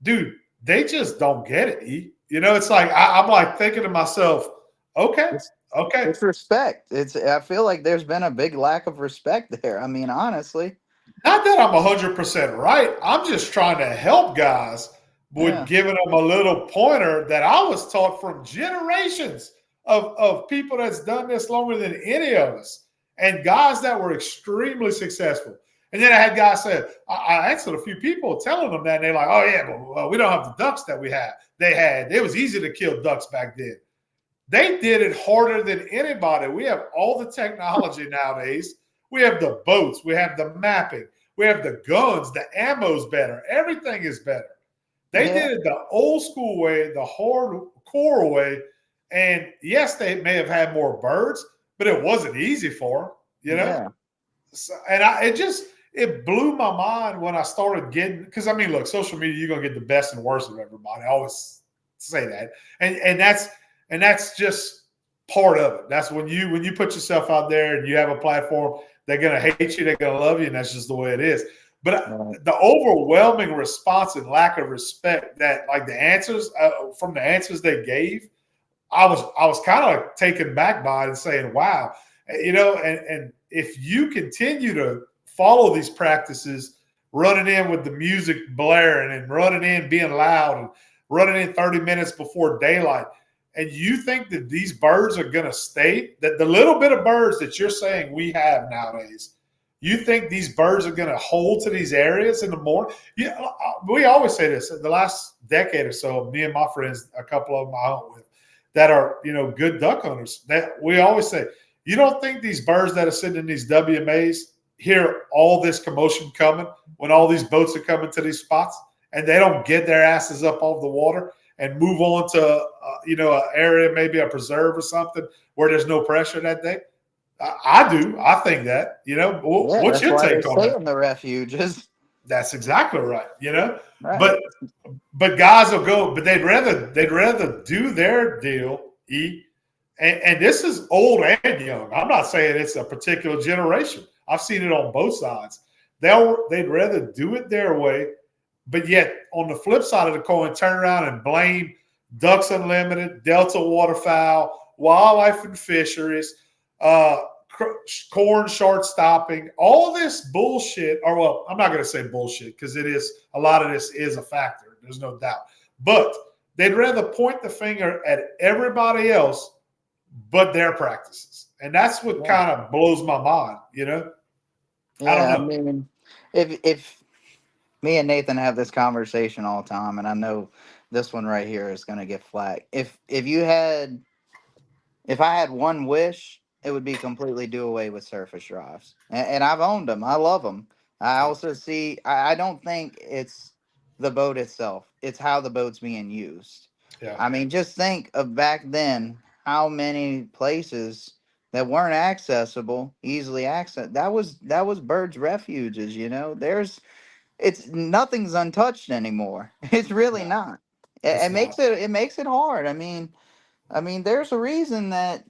Dude, they just don't get it. It's like I'm like thinking to myself, okay, It's okay. it's respect. I feel like there's been a big lack of respect there. I mean, honestly. Not that I'm 100% right. I'm just trying to help guys with Yeah. giving them a little pointer that I was taught from generations of people that's done this longer than any of us and guys that were extremely successful. And then I had guys say, I answered a few people telling them that, and they're like, oh, yeah, but we don't have the ducks that we had. It was easy to kill ducks back then. They did it harder than anybody. We have all the technology nowadays. We have the boats. We have the mapping. We have the guns. The ammo's better. Everything is better. They Yeah. did it the old school way, the hardcore way. And yes, they may have had more birds, but it wasn't easy for them. Yeah. So, and it blew my mind when I started getting, because I mean, look, social media, you're gonna get the best and worst of everybody. I always say that, and that's just part of it. That's when you put yourself out there and you have a platform, they're gonna hate you, they're gonna love you, and that's just the way it is. But Right. the overwhelming response and lack of respect that, like the answers from the answers they gave, I was kind of taken back by it and saying, wow, and if you continue to follow these practices, running in with the music blaring and running in being loud and running in 30 minutes before daylight. And you think that these birds are going to stay? That the little bit of birds that you're saying we have nowadays, you think these birds are going to hold to these areas in the morning? Yeah, we always say this. In the last decade or so, me and my friends, a couple of them I hunt with, that are good duck hunters, that we always say, you don't think these birds that are sitting in these WMAs hear all this commotion coming when all these boats are coming to these spots, and they don't get their asses up off the water and move on to an area, maybe a preserve or something where there's no pressure that day? I do. I think that. Yeah, What's that's your why they take on stay that? in the refuges. That's exactly right. Right. But guys will go, but they'd rather do their deal, and this is old and young. I'm not saying it's a particular generation. I've seen it on both sides. They'd rather do it their way, but yet on the flip side of the coin, turn around and blame Ducks Unlimited, Delta Waterfowl, Wildlife and Fisheries, uh, corn short stopping, all this bullshit. Or well, I'm not going to say bullshit because it is a lot of this is a factor. There's no doubt, but they'd rather point the finger at everybody else but their practices, and that's what Yeah. kind of blows my mind. I don't Yeah. I know. mean, if me and Nathan have this conversation all the time, and I know this one right here is going to get flack. If I had one wish, it would be completely do away with surface drives. And I've owned them. I love them. I Yeah, also see. I don't think it's the boat itself. It's how the boat's being used. yeah, I mean, just think of back then how many places that weren't accessible, easily access. That was birds' refuges. It's nothing's untouched anymore. It's really no, not. it's not. It makes it hard. I mean, there's a reason that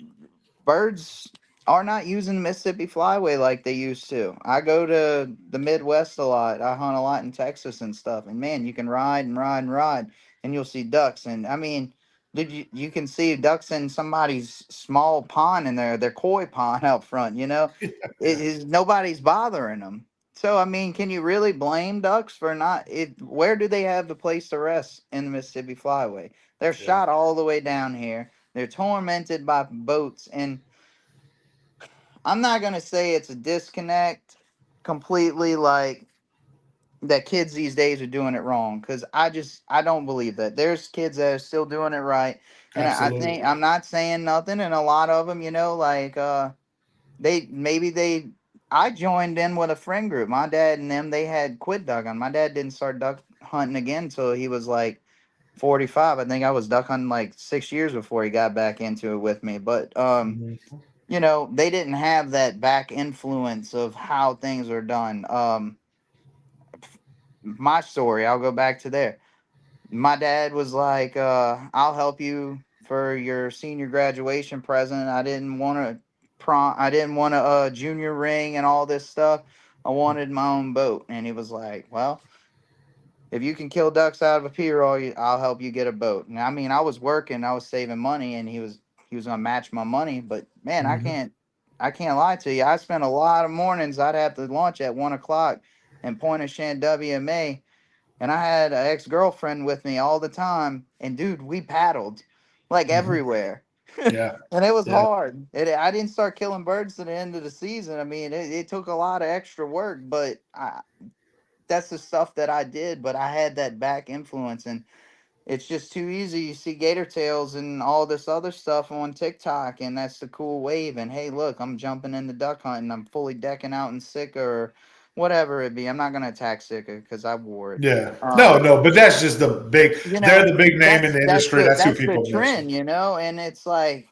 birds are not using the Mississippi Flyway like they used to. I go to the Midwest a lot. I hunt a lot in Texas and stuff. And man, you can ride and ride and ride, and you'll see ducks. And I mean, did you can see ducks in somebody's small pond in their koi pond out front. It Yeah, is nobody's bothering them. So I mean, can you really blame ducks for not? Where do they have the place to rest in the Mississippi Flyway? They're yeah, shot all the way down here. They're tormented by boats, and I'm not gonna say it's a disconnect completely, like that kids these days are doing it wrong, because I don't believe that. There's kids that are still doing it right, and I absolutely. think I'm not saying nothing, and a lot of them, like they I joined in with a friend group. My dad and them, they had quit duck hunting. My dad didn't start duck hunting again until he was like 45. I think I was duck hunting like 6 years before he got back into it with me. But Mhm. they didn't have that back influence of how things are done. My story, I'll go back to there. My dad was like, I'll help you for your senior graduation present. I didn't want a junior ring and all this stuff. I wanted my own boat. And he was like, well, if you can kill ducks out of a pier, I'll help you get a boat. And I mean, I was working, I was saving money, and he was gonna match my money. But man, Mhm. I can't lie to you. I spent a lot of mornings. I'd have to launch at 1 o'clock in Point of Shan WMA, and I had an ex girlfriend with me all the time. And dude, we paddled like Mhm. everywhere, Yeah, and it was yeah, hard. I didn't start killing birds to the end of the season. I mean, it took a lot of extra work, but that's the stuff that I did. But I had that back influence, and it's just too easy. You see gator tails and all this other stuff on TikTok, and that's the cool wave. And hey, look, I'm jumping into duck hunting. I'm fully decking out in Sika or whatever it be. I'm not gonna attack Sika because I wore it. yeah. No, Um, no, but that's just the big. you They're know, the big name in that's the that's industry. the That's who that's the people mention. trend, and it's like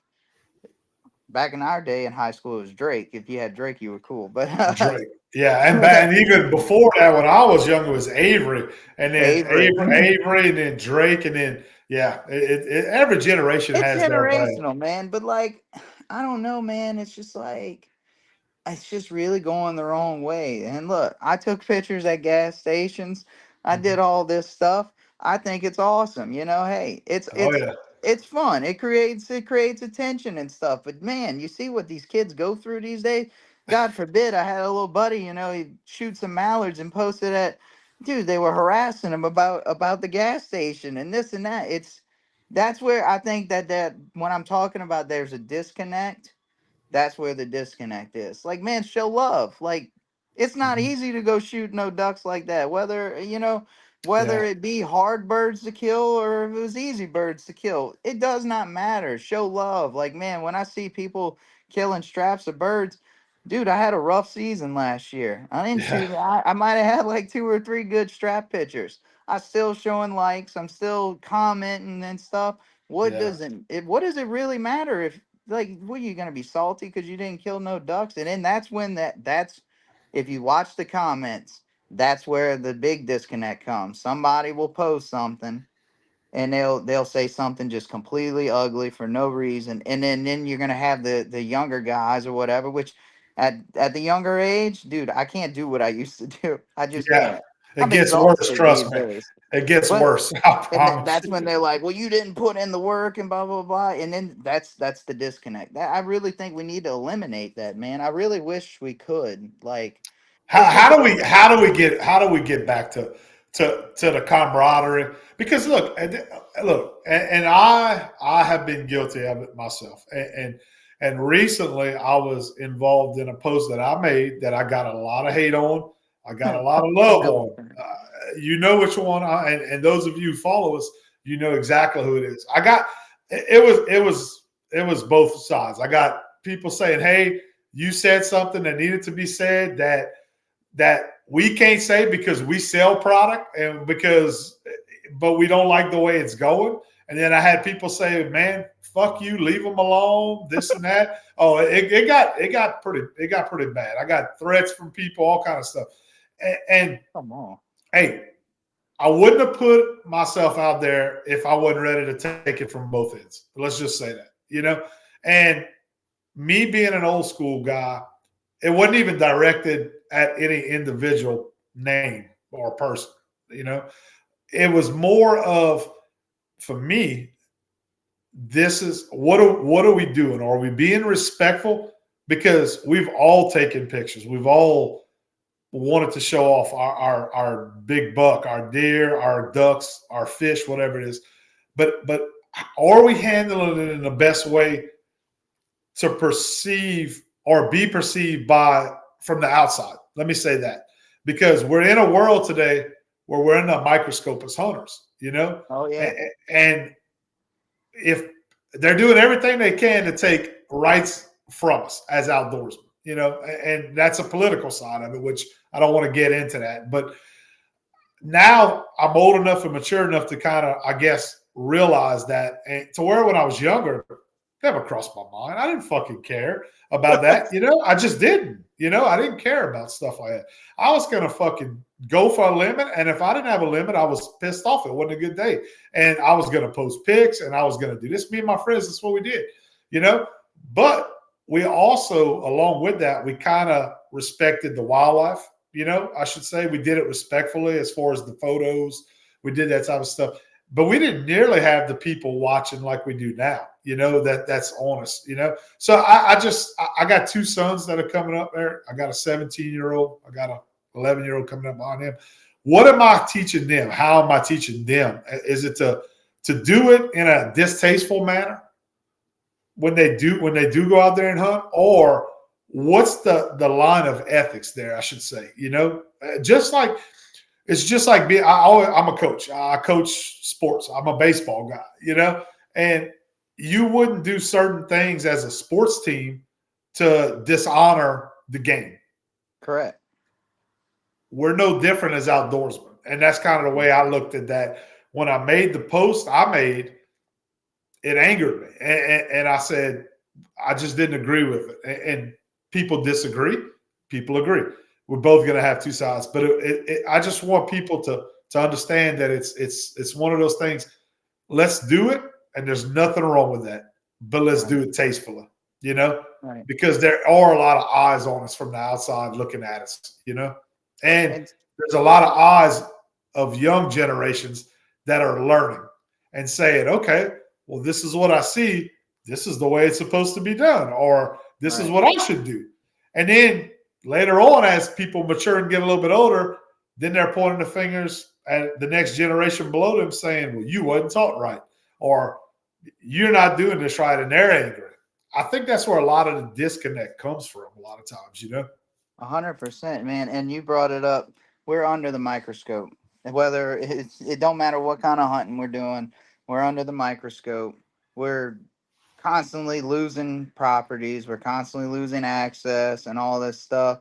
back in our day in high school, it was Drake. If you had Drake, you were cool. But Drake. Yeah, and even before that, when I was young, it was Avery, and then Avery. Avery, and then Drake, and then yeah, every generation It's has their brand. generational, man. But like, I don't know, man. It's just really going the wrong way. And look, I took pictures at gas stations. I did Mhm. all this stuff. I think it's awesome. Hey, it's Oh it's yeah, it's fun. It creates attention and stuff. But man, you see what these kids go through these days. God forbid, I had a little buddy, he shoots some mallards and posted that, dude, they were harassing him about the gas station and this and that. That's where I think that when I'm talking about there's a disconnect, that's where the disconnect is. Like, man, show love. Like, it's not Mhm. easy to go shoot no ducks like that. Whether Yeah, it be hard birds to kill or if it was easy birds to kill, it does not matter. Show love. Like, man, when I see people killing straps of birds, dude, I had a rough season last year. I didn't yeah, shoot. I might have had like 2 or 3 good strap pictures. I still showing likes. I'm still commenting and stuff. yeah. What does it really matter if, like, what, are you gonna be salty because you didn't kill no ducks? And then that's when that's if you watch the comments, that's where the big disconnect comes. Somebody will post something and they'll say something just completely ugly for no reason, and then you're gonna have the younger guys or whatever, which at the younger age, dude, I can't do what I used to do. I just Yeah. can't. It I'm gets worse, exhausted these trust me. days. It gets But worse. I and promise that's you. when they're like, well, you didn't put in the work and blah blah blah, and then that's the disconnect. That, I really think we need to eliminate that, man. I really wish we could, like, How, because how do we how do we get back to the camaraderie? Because and I have been guilty of it myself, and recently I was involved in a post that I made that I got a lot of hate on. I got a lot of love on. military. You know which one, and those of you who follow us, you know exactly who it is. I got it was both sides. I got people saying, "Hey, you said something that needed to be said that we can't say because we sell product and but we don't like the way it's going." And then I had people say, "Man, fuck you, leave them alone," this and that. Oh, it got pretty bad. I got threats from people, all kind of stuff. And Come on. hey, I wouldn't have put myself out there if I wasn't ready to take it from both ends. Let's just say that. And me being an old school guy, it wasn't even directed at any individual name or person. You know, it was more of, for me, this is what are we doing? Are we being respectful? Because we've all taken pictures. We've all wanted to show off our big buck, our deer, our ducks, our fish, whatever it is. But are we handling it in the best way to perceive or be perceived by from the outside? Let me say that, because we're in a world today where we're in a microscope as hunters, Oh yeah. and if they're doing everything they can to take rights from us as outdoorsmen, and that's a political side of it, which I don't want to get into that. But now I'm old enough and mature enough to kind of, I guess, realize that, and to where when I was younger, never crossed my mind. I didn't fucking care about that. I just didn't. I didn't care about stuff like that. I was going to fucking go for a limit. And if I didn't have a limit, I was pissed off. It wasn't a good day. And I was going to post pics and I was going to do this. Me and my friends, that's what we did, But we also, along with that, we kind of respected the wildlife. I should say we did it respectfully as far as the photos. We did that type of stuff. But we didn't nearly have the people watching like we do now, that's honest, So I got 2 sons that are coming up there. I got a 17-year-old. I got a 11-year-old coming up behind him. What am I teaching them? How am I teaching them? Is it to do it in a distasteful manner when they do go out there and hunt? Or what's the line of ethics there, I should say, just like, it's just like I'm a coach. I coach sports. I'm a baseball guy, and you wouldn't do certain things as a sports team to dishonor the game. Correct. We're no different as outdoorsmen. And that's kind of the way I looked at that. When I made the post I made, it angered me. And I said, I just didn't agree with it. And people disagree. People agree. We're both going to have 2 sides, but I just want people to understand that it's one of those things. Let's do it, and there's nothing wrong with that, but let's do it tastefully, Right. because there are a lot of eyes on us from the outside looking at us, and And there's a lot of eyes of young generations that are learning and saying, okay, well, this is what I see. This is the way it's supposed to be done, or this is right. what I should do. And then later on, as people mature and get a little bit older, then they're pointing the fingers at the next generation below them saying, well, you wasn't taught right, or you're not doing this right, and they're angry. I think that's where a lot of the disconnect comes from a lot of times, 100%, man. And you brought it up. We're under the microscope. Whether it don't matter what kind of hunting we're doing, we're under the microscope. We're constantly losing properties. We're constantly losing access and all this stuff.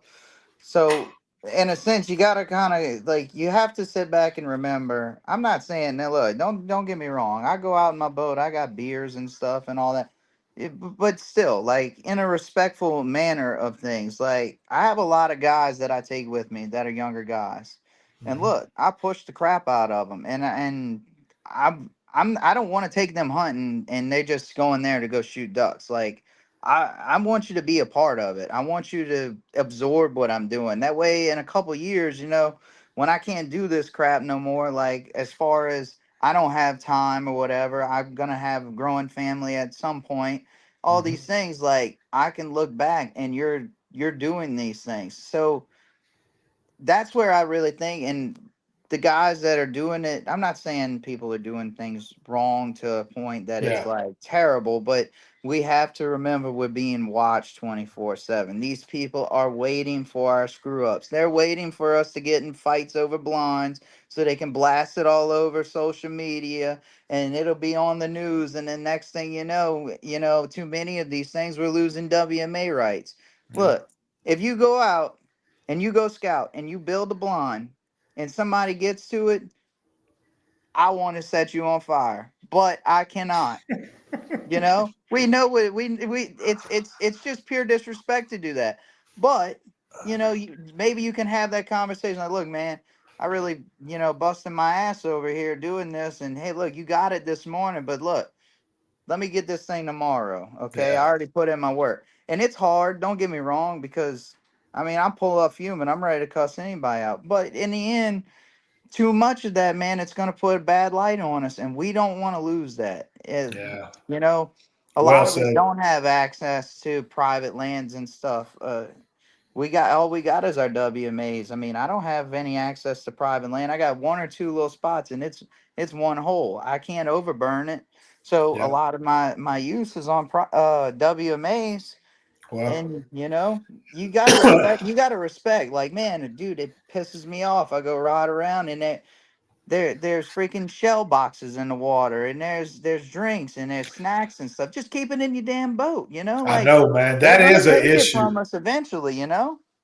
So, in a sense, you gotta kind of like you have to sit back and remember. I'm not saying that. Look, don't get me wrong. I go out in my boat. I got beers and stuff and all that. But still, like in a respectful manner of things. Like I have a lot of guys that I take with me that are younger guys, and look, I push the crap out of them, and I don't want to take them hunting and they just going there to go shoot ducks. Like I want you to be a part of it. I want you to absorb what I'm doing. That way in a couple years, when I can't do this crap no more, like as far as I don't have time or whatever, I'm gonna have a growing family at some point. All these things, like I can look back and you're doing these things. So that's where I really think, and the guys that are doing it, I'm not saying people are doing things wrong to a point that it's Yeah. like terrible, but we have to remember we're being watched 24/7. These people are waiting for our screw ups. They're waiting for us to get in fights over blinds so they can blast it all over social media and it'll be on the news. And then next thing too many of these things, we're losing WMA rights. Yeah. Look, if you go out and you go scout and you build a blind and somebody gets to it, I want to set you on fire, but I cannot. We know what we it's just pure disrespect to do that. But maybe you can have that conversation. Like, look, man, I really busting my ass over here doing this, and hey, look, you got it this morning, but look, let me get this thing tomorrow. Okay. Yeah. I already put in my work. And it's hard, don't get me wrong, because I mean I pull up fuming, I'm ready to cuss anybody out. But in the end, too much of that, man, it's gonna put a bad light on us, and we don't want to lose that. Yeah. You know, a Well lot of us said. don't have access to private lands and stuff. All we got is our WMAs. I mean, I don't have any access to private land. I got one or two little spots, and it's one hole. I can't overburn it. So a Yeah. lot of my use is on WMAs, Well, and you gotta respect. You gotta respect. Like, man, dude, it pisses me off. I go ride around, and there's freaking shell boxes in the water, and there's drinks and there's snacks and stuff. Just keep it in your damn boat. I Like know, man. they're That gonna is an take it issue. from us eventually.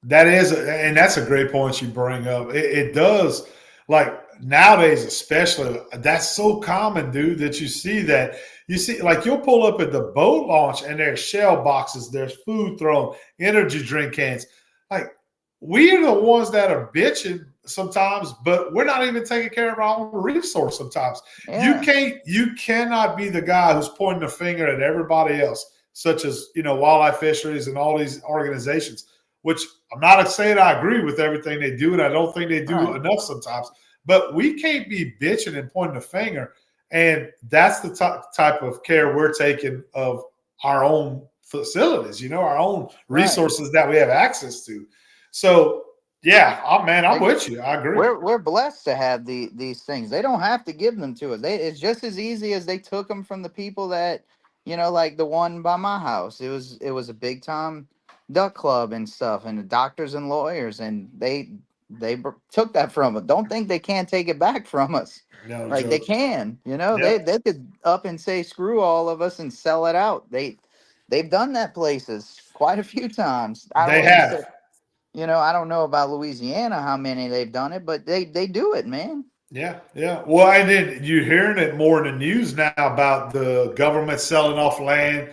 That is, and that's a great point you bring up. It does, like nowadays, especially, that's so common, dude, that you see that. You see, like you'll pull up at the boat launch and there's shell boxes, there's food thrown, energy drink cans. Like, we're the ones that are bitching sometimes, but we're not even taking care of our own resource sometimes. Yeah. You cannot be the guy who's pointing the finger at everybody else, such as, wildlife fisheries and all these organizations, which I'm not saying I agree with everything they do, and I don't think they do Right. enough sometimes. But we can't be bitching and pointing the finger. And that's the type of care we're taking of our own facilities, our own Right. resources that we have access to. So, yeah, I'm Like with you. I agree. we're blessed to have these things. They don't have to give them to us. It's just as easy as they took them from the people that, like the one by my house. It was a big time duck club and stuff, and the doctors and lawyers, and took that from us. Don't think they can't take it back from us. No Like they joke. can. They Yep, they could up and say screw all of us and sell it out. They've done that places quite a few times. I don't they even say. have. I don't know about Louisiana how many they've done it, but they do it, man. Yeah, yeah. Well, and then you're hearing it more in the news now about the government selling off land,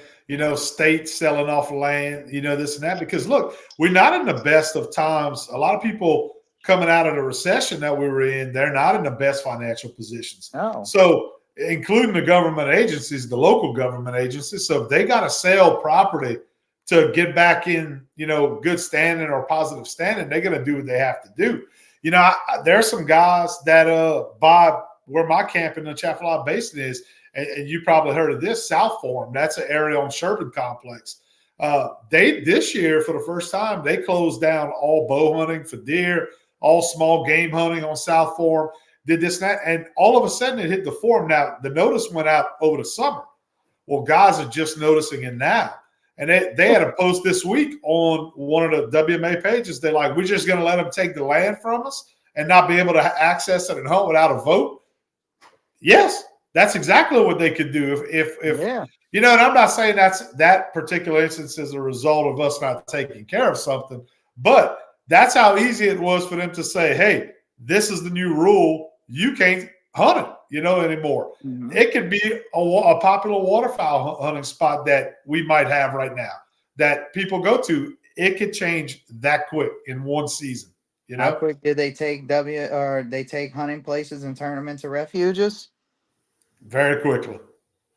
states selling off land, this and that. Because look, we're not in the best of times. A lot of people coming out of the recession that we were in, they're not in the best financial positions. No. So, including the government agencies, the local government agencies. So, if they got to sell property to get back in, good standing or positive standing, they're going to do what they have to do. There's some guys that buy where my camp in the Chaffalot Basin is, and you probably heard of this, South Form. That's an area on Sherburne Complex. They this year for the first time they closed down all bow hunting for deer, all small game hunting on South Form. Did this and that, and all of a sudden it hit the forum. Now the notice went out over the summer. Well, guys are just noticing it now. And they had a post this week on one of the WMA pages. They're like, we're just going to let them take the land from us and not be able to access it and hunt without a vote. Yes, that's exactly what they could do. If Yeah. you know, and I'm not saying that particular instance is a result of us not taking care of something, but that's how easy it was for them to say, hey, this is the new rule. You can't hunt it, anymore. Mm-hmm. It could be a popular waterfowl hunting spot that we might have right now that people go to. It could change that quick in one season. How quick did they take hunting places and turn them into refuges? Very quickly.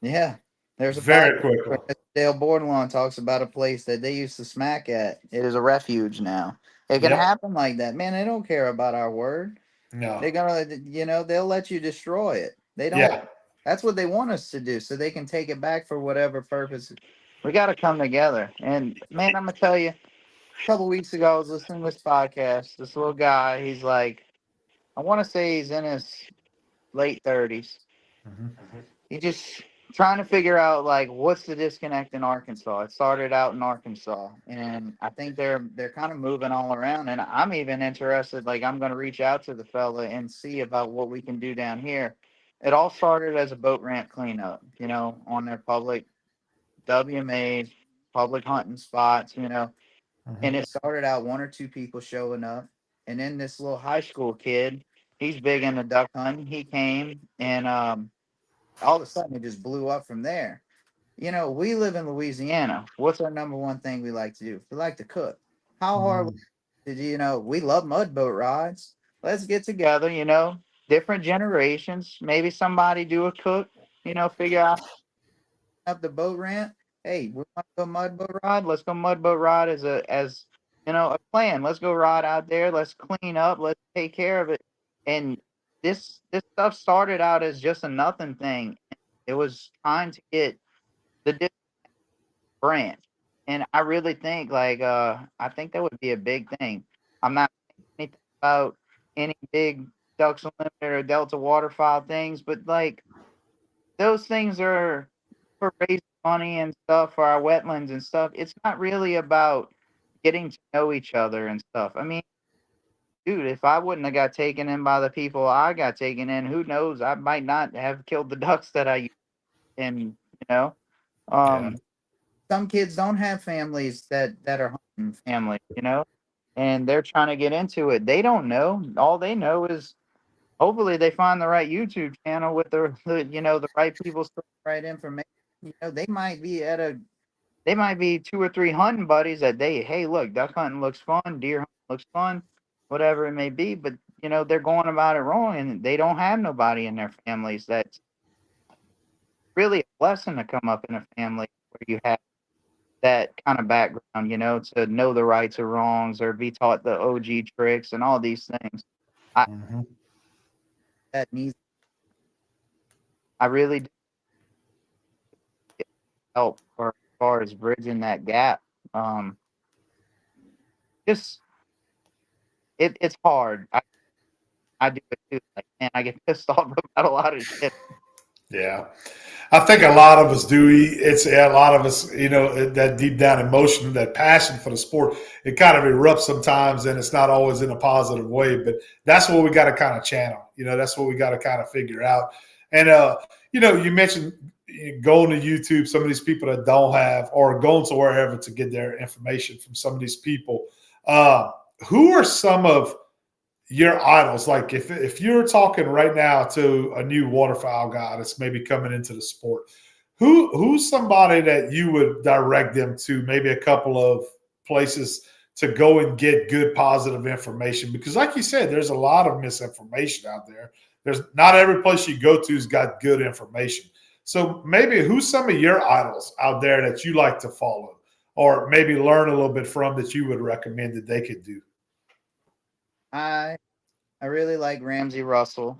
Yeah. There's a Very podcast quickly. where Dale Bordelon talks about a place that they used to smack at. It is a refuge now. It can Yep. happen like that. Man, they don't care about our word. No. They're gonna, they'll let you destroy it. They don't. Yeah. That's what they want us to do, so they can take it back for whatever purpose. We got to come together. And man, I'm gonna tell you, a couple weeks ago, I was listening to this podcast. This little guy, he's like, I want to say he's in his late 30s. Mm-hmm. He just trying to figure out like what's the disconnect in Arkansas. It started out in Arkansas, and I think they're kind of moving all around. And I'm even interested. Like I'm going to reach out to the fella and see about what we can do down here. It all started as a boat ramp cleanup, on their public WMAs, public hunting spots, Mm-hmm. and it started out one or two people showing up, and then this little high school kid, he's big into duck hunting. He came, and all of a sudden it just blew up from there. We live in Louisiana. What's our number one thing we like to do? We like to cook. How hard did we love mud boat rides? Let's get together, different generations. Maybe somebody do a cook, figure out up the boat ramp. Hey, we want to go mud boat ride. Let's go mud boat ride as a plan. Let's go ride out there. Let's clean up. Let's take care of it. And this stuff started out as just a nothing thing. It was trying to get the different branch, and I really think I think that would be a big thing. I'm not saying anything about any big Ducks Unlimited or Delta Waterfowl things, but like those things are for raising money and stuff for our wetlands and stuff. It's not really about getting to know each other and stuff. I mean, dude, if I wouldn't have got taken in by the people I got taken in, who knows? I might not have killed the ducks that I used. And Yeah. some kids don't have families that are hunting families, and they're trying to get into it. They don't know. All they know is hopefully they find the right YouTube channel with the right people, the right information. They might be two or three hunting buddies that hey, look, duck hunting looks fun, deer hunting looks fun, whatever it may be. But they're going about it wrong, and they don't have nobody in their families. That's really a blessing to come up in a family where you have that kind of background, to know the rights or wrongs or be taught the OG tricks and all these things. Mm-hmm. That needs. I really do help for as far as bridging that gap. Just it's hard. I do it too. Like man, I get pissed off about a lot of shit. Yeah. I think a lot of us do. It's a lot of us, that deep down emotion, that passion for the sport. It kind of erupts sometimes, and it's not always in a positive way. But that's what we got to kind of channel. That's what we got to kind of figure out. And you mentioned going to YouTube. Some of these people that don't have, or going to wherever to get their information from some of these people. Who are some of your idols? Like if you're talking right now to a new waterfowl guy that's maybe coming into the sport, who's somebody that you would direct them to, maybe a couple of places to go and get good positive information? Because like you said, there's a lot of misinformation out there. There's not every place you go to's got good information. So maybe who's some of your idols out there that you like to follow, or maybe learn a little bit from, that you would recommend that they could do? I really like Ramsey Russell.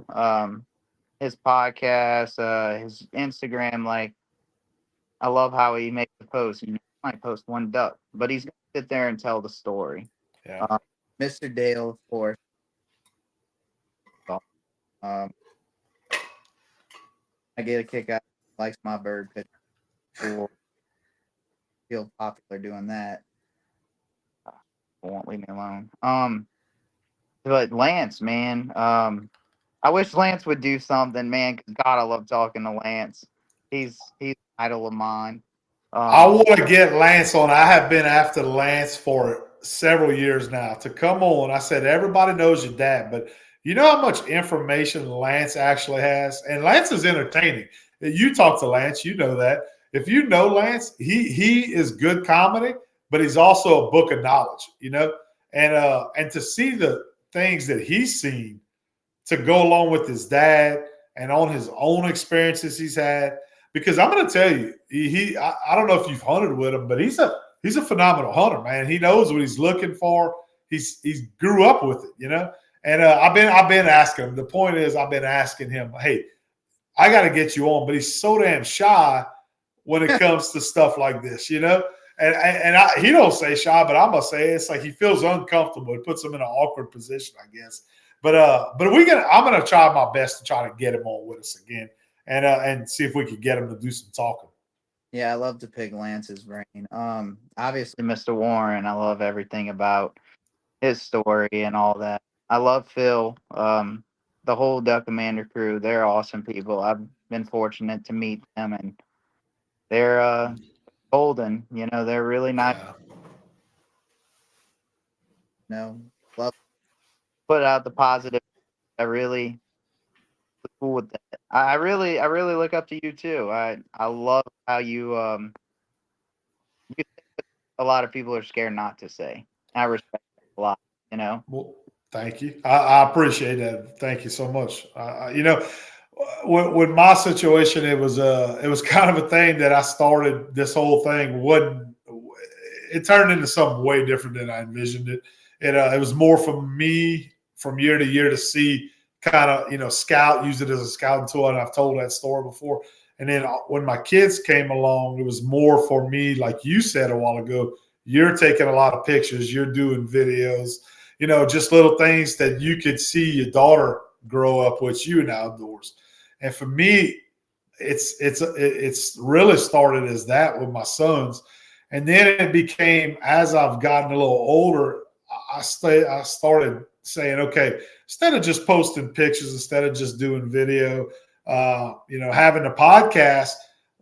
His podcast, his Instagram, like I love how he makes the posts. might post one duck, but he's going to sit there and tell the story. Yeah. Mr. Dale, of course. Um, I get a kick out. Likes my bird picture. Cool. Feel popular doing that. Won't leave me alone. But Lance, man, I wish Lance would do something, man. 'Cause God, I love talking to Lance. He's an idol of mine. I want to get Lance on. I have been after Lance for several years now to come on. I said, everybody knows your dad, but you know how much information Lance actually has? And Lance is entertaining. You talk to Lance, you know that. If you know Lance, he is good comedy, but he's also a book of knowledge, you know? And to see the things that he's seen to go along with his dad and on his own experiences he's had. Because I'm going to tell you, I don't know if you've hunted with him, but he's a phenomenal hunter, man. He knows what he's looking for. He's grew up with it, you know. And I've been asking him. The point is, I've been asking him, hey, I got to get you on, but he's so damn shy when it comes to stuff like this, you know. He don't say shy, but I'm gonna say it's like he feels uncomfortable. It puts him in an awkward position, I guess. But I'm gonna try my best to try to get him on with us again, and see if we can get him to do some talking. Yeah, I love to pick Lance's brain. Obviously, Mr. Warren, I love everything about his story and all that. I love Phil. The whole Duck Commander crew, they're awesome people. I've been fortunate to meet them, and they're golden. You know, they're really nice. You know, love put out the positive. I really cool with that. I really look up to you too. I love how you you say what a lot of people are scared not to say. I respect that a lot. You know. Well, thank you. I appreciate that. Thank you so much. You know, with my situation, it was kind of a thing that I started. This whole thing wasn't. It turned into something way different than I envisioned it. It was more for me from year to year to see kind of, you know, scout, use it as a scouting tool. And I've told that story before. And then when my kids came along, it was more for me, like you said a while ago, you're taking a lot of pictures, you're doing videos, you know, just little things that you could see your daughter grow up with you in the outdoors. And for me, it's really started as that with my sons. And then it became, as I've gotten a little older, I started saying, okay, instead of just posting pictures, instead of just doing video, you know, having a podcast,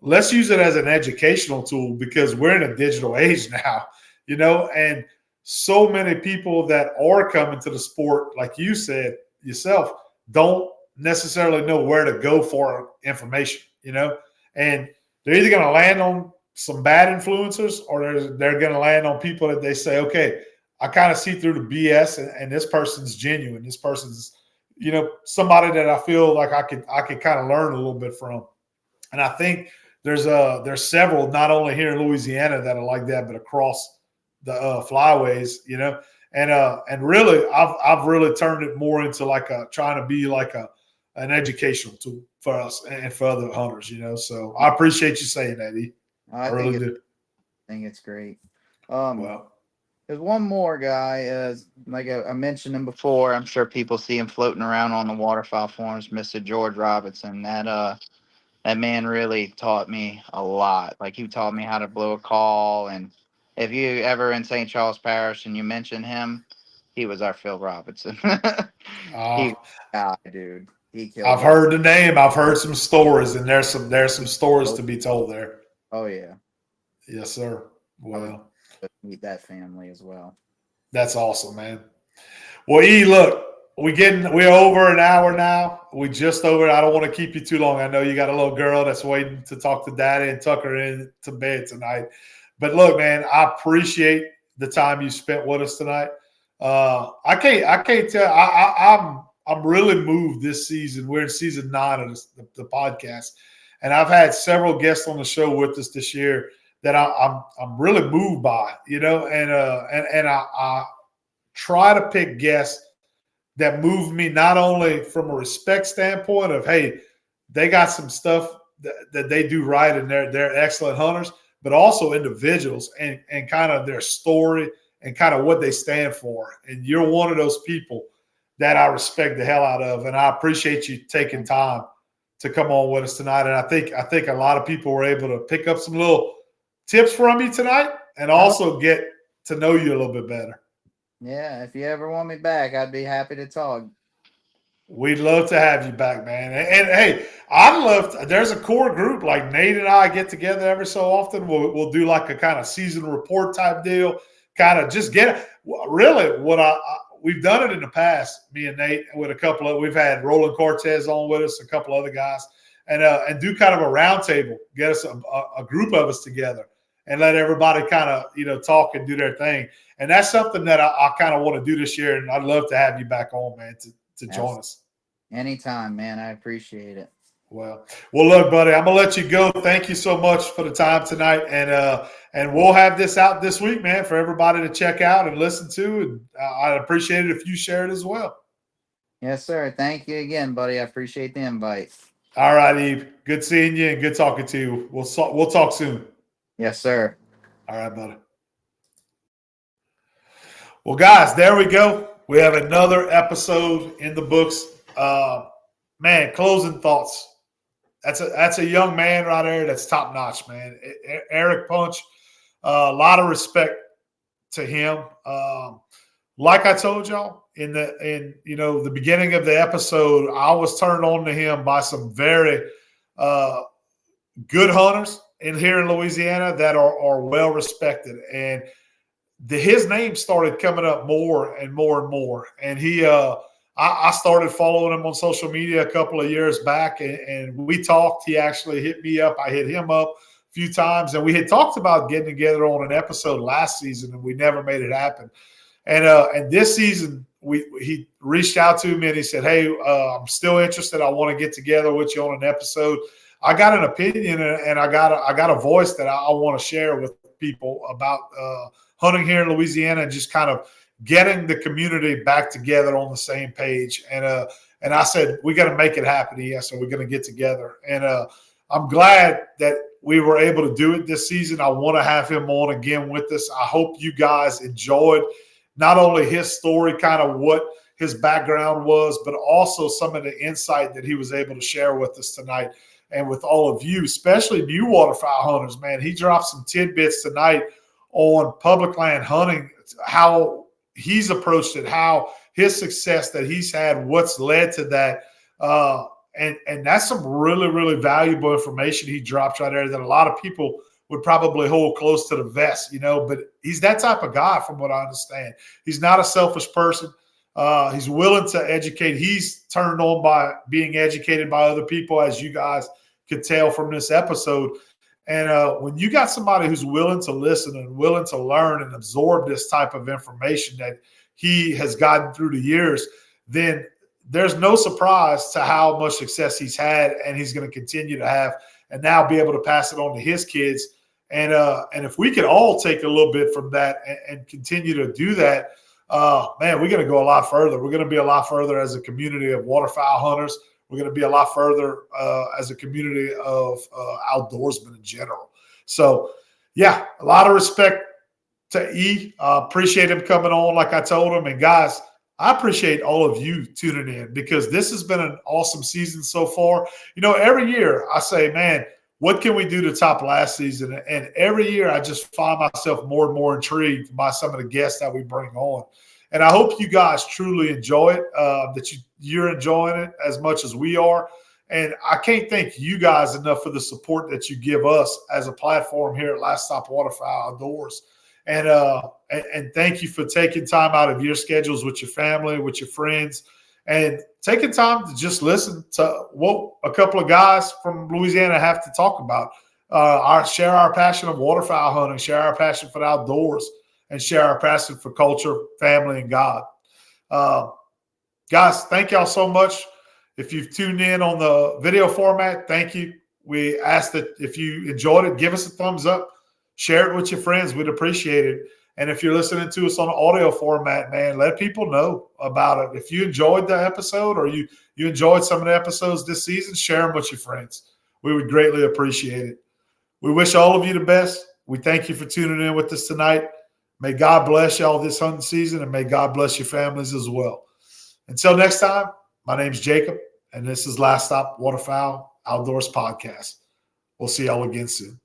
let's use it as an educational tool because we're in a digital age now, you know, and so many people that are coming to the sport, like you said yourself, don't necessarily know where to go for information, you know, and they're either going to land on some bad influencers or they're going to land on people that they say, okay, I kind of see through the BS and this person's genuine. This person's, you know, somebody that I feel like I could kind of learn a little bit from. And I think there's several, not only here in Louisiana that are like that, but across the flyways, you know, and really I've really turned it more into like trying to be like an educational tool for us and for other hunters, you know. So I appreciate you saying that, E. I really do. I think it's great. Well, there's one more guy, like I mentioned him before. I'm sure people see him floating around on the waterfowl forums, Mr. George Robinson. That man really taught me a lot. Like, he taught me how to blow a call. And if you ever in St. Charles Parish and you mention him, he was our Phil Robinson. Dude. He killed I've heard the name. I've heard some stories, and there's some stories to be told there. Oh yeah. Yes, sir. Well, meet that family as well. That's awesome, man. Well, E, look, we're over an hour now. We just over. I don't want to keep you too long. I know you got a little girl that's waiting to talk to daddy and tuck her in to bed tonight. But look, man, I appreciate the time you spent with us tonight. I can't tell. I'm really moved this season. We're in season 9 of the podcast, and I've had several guests on the show with us this year that I'm really moved by, you know, and I try to pick guests that move me not only from a respect standpoint of, hey, they got some stuff that they do right and they're excellent hunters, but also individuals and kind of their story and kind of what they stand for. And you're one of those people that I respect the hell out of, and I appreciate you taking time to come on with us tonight. And I think a lot of people were able to pick up some little tips from you tonight and also get to know you a little bit better. Yeah, if you ever want me back, I'd be happy to talk. We'd love to have you back, man. And hey, I'd love to, there's a core group like Nate and I get together every so often. We'll do like a kind of season report type deal, kind of just get really what we've done it in the past, me and Nate, with a couple of, we've had Roland Cortez on with us, a couple other guys, and do kind of a round table, get us a group of us together and let everybody kind of, talk and do their thing. And that's something that I kind of want to do this year. And I'd love to have you back on, man, to join us. Anytime, man. I appreciate it. Well, look, buddy, I'm gonna let you go. Thank you so much for the time tonight, and we'll have this out this week, man, for everybody to check out and listen to. And I'd appreciate it if you share it as well. Yes, sir. Thank you again, buddy. I appreciate the invite. All right, Eve. Good seeing you and good talking to you. We'll talk soon. Yes, sir. All right, buddy. Well, guys, there we go. We have another episode in the books. Man, closing thoughts. That's a young man right there. That's top notch, man. Eric Punch. A lot of respect to him. Like I told y'all in the beginning of the episode, I was turned on to him by some very good hunters here in Louisiana that are well respected, and his name started coming up more and more and more. And I started following him on social media a couple of years back, and we talked. He actually hit me up. I hit him up a few times, and we had talked about getting together on an episode last season, and we never made it happen. And this season, he reached out to me and he said, "Hey, I'm still interested. I want to get together with you on an episode. I got an opinion and I got a voice that I want to share with people about hunting here in Louisiana and just kind of getting the community back together on the same page." And I said, "We got to make it happen." Yes, so we're going to get together. And I'm glad that we were able to do it this season. I want to have him on again with us. I hope you guys enjoyed not only his story, kind of what his background was, but also some of the insight that he was able to share with us tonight and with all of you, especially new waterfowl hunters. Man, he dropped some tidbits tonight on public land hunting, how he's approached it, how his success that he's had, what's led to that. And that's some really, really valuable information he dropped right there that a lot of people would probably hold close to the vest, but he's that type of guy from what I understand. He's not a selfish person. He's willing to educate. He's turned on by being educated by other people, as you guys could tell from this episode. And when you got somebody who's willing to listen and willing to learn and absorb this type of information that he has gotten through the years, then there's no surprise to how much success he's had and he's going to continue to have, and now be able to pass it on to his kids. And if we could all take a little bit from that and continue to do that, man, we're going to go a lot further. We're going to be a lot further as a community of waterfowl hunters. We're going to be a lot further as a community of outdoorsmen in general. So, yeah, a lot of respect to E. Appreciate him coming on like I told him. And, guys, I appreciate all of you tuning in because this has been an awesome season so far. Every year I say, man, what can we do to top last season? And every year I just find myself more and more intrigued by some of the guests that we bring on. And I hope you guys truly enjoy it, that you're enjoying it as much as we are. And I can't thank you guys enough for the support that you give us as a platform here at Last Stop Waterfowl Outdoors. And thank you for taking time out of your schedules with your family, with your friends, and taking time to just listen to what a couple of guys from Louisiana have to talk about. Share our passion of waterfowl hunting, share our passion for the outdoors, and share our passion for culture, family, and God. Guys, thank y'all so much. If you've tuned in on the video format, thank you. We ask that if you enjoyed it, give us a thumbs up. Share it with your friends. We'd appreciate it. And if you're listening to us on audio format, man, let people know about it. If you enjoyed the episode or you enjoyed some of the episodes this season, share them with your friends. We would greatly appreciate it. We wish all of you the best. we thank you for tuning in with us tonight. May God bless y'all this hunting season, and may God bless your families as well. Until next time, my name's Jacob, and this is Last Stop Waterfowl Outdoors Podcast. We'll see y'all again soon.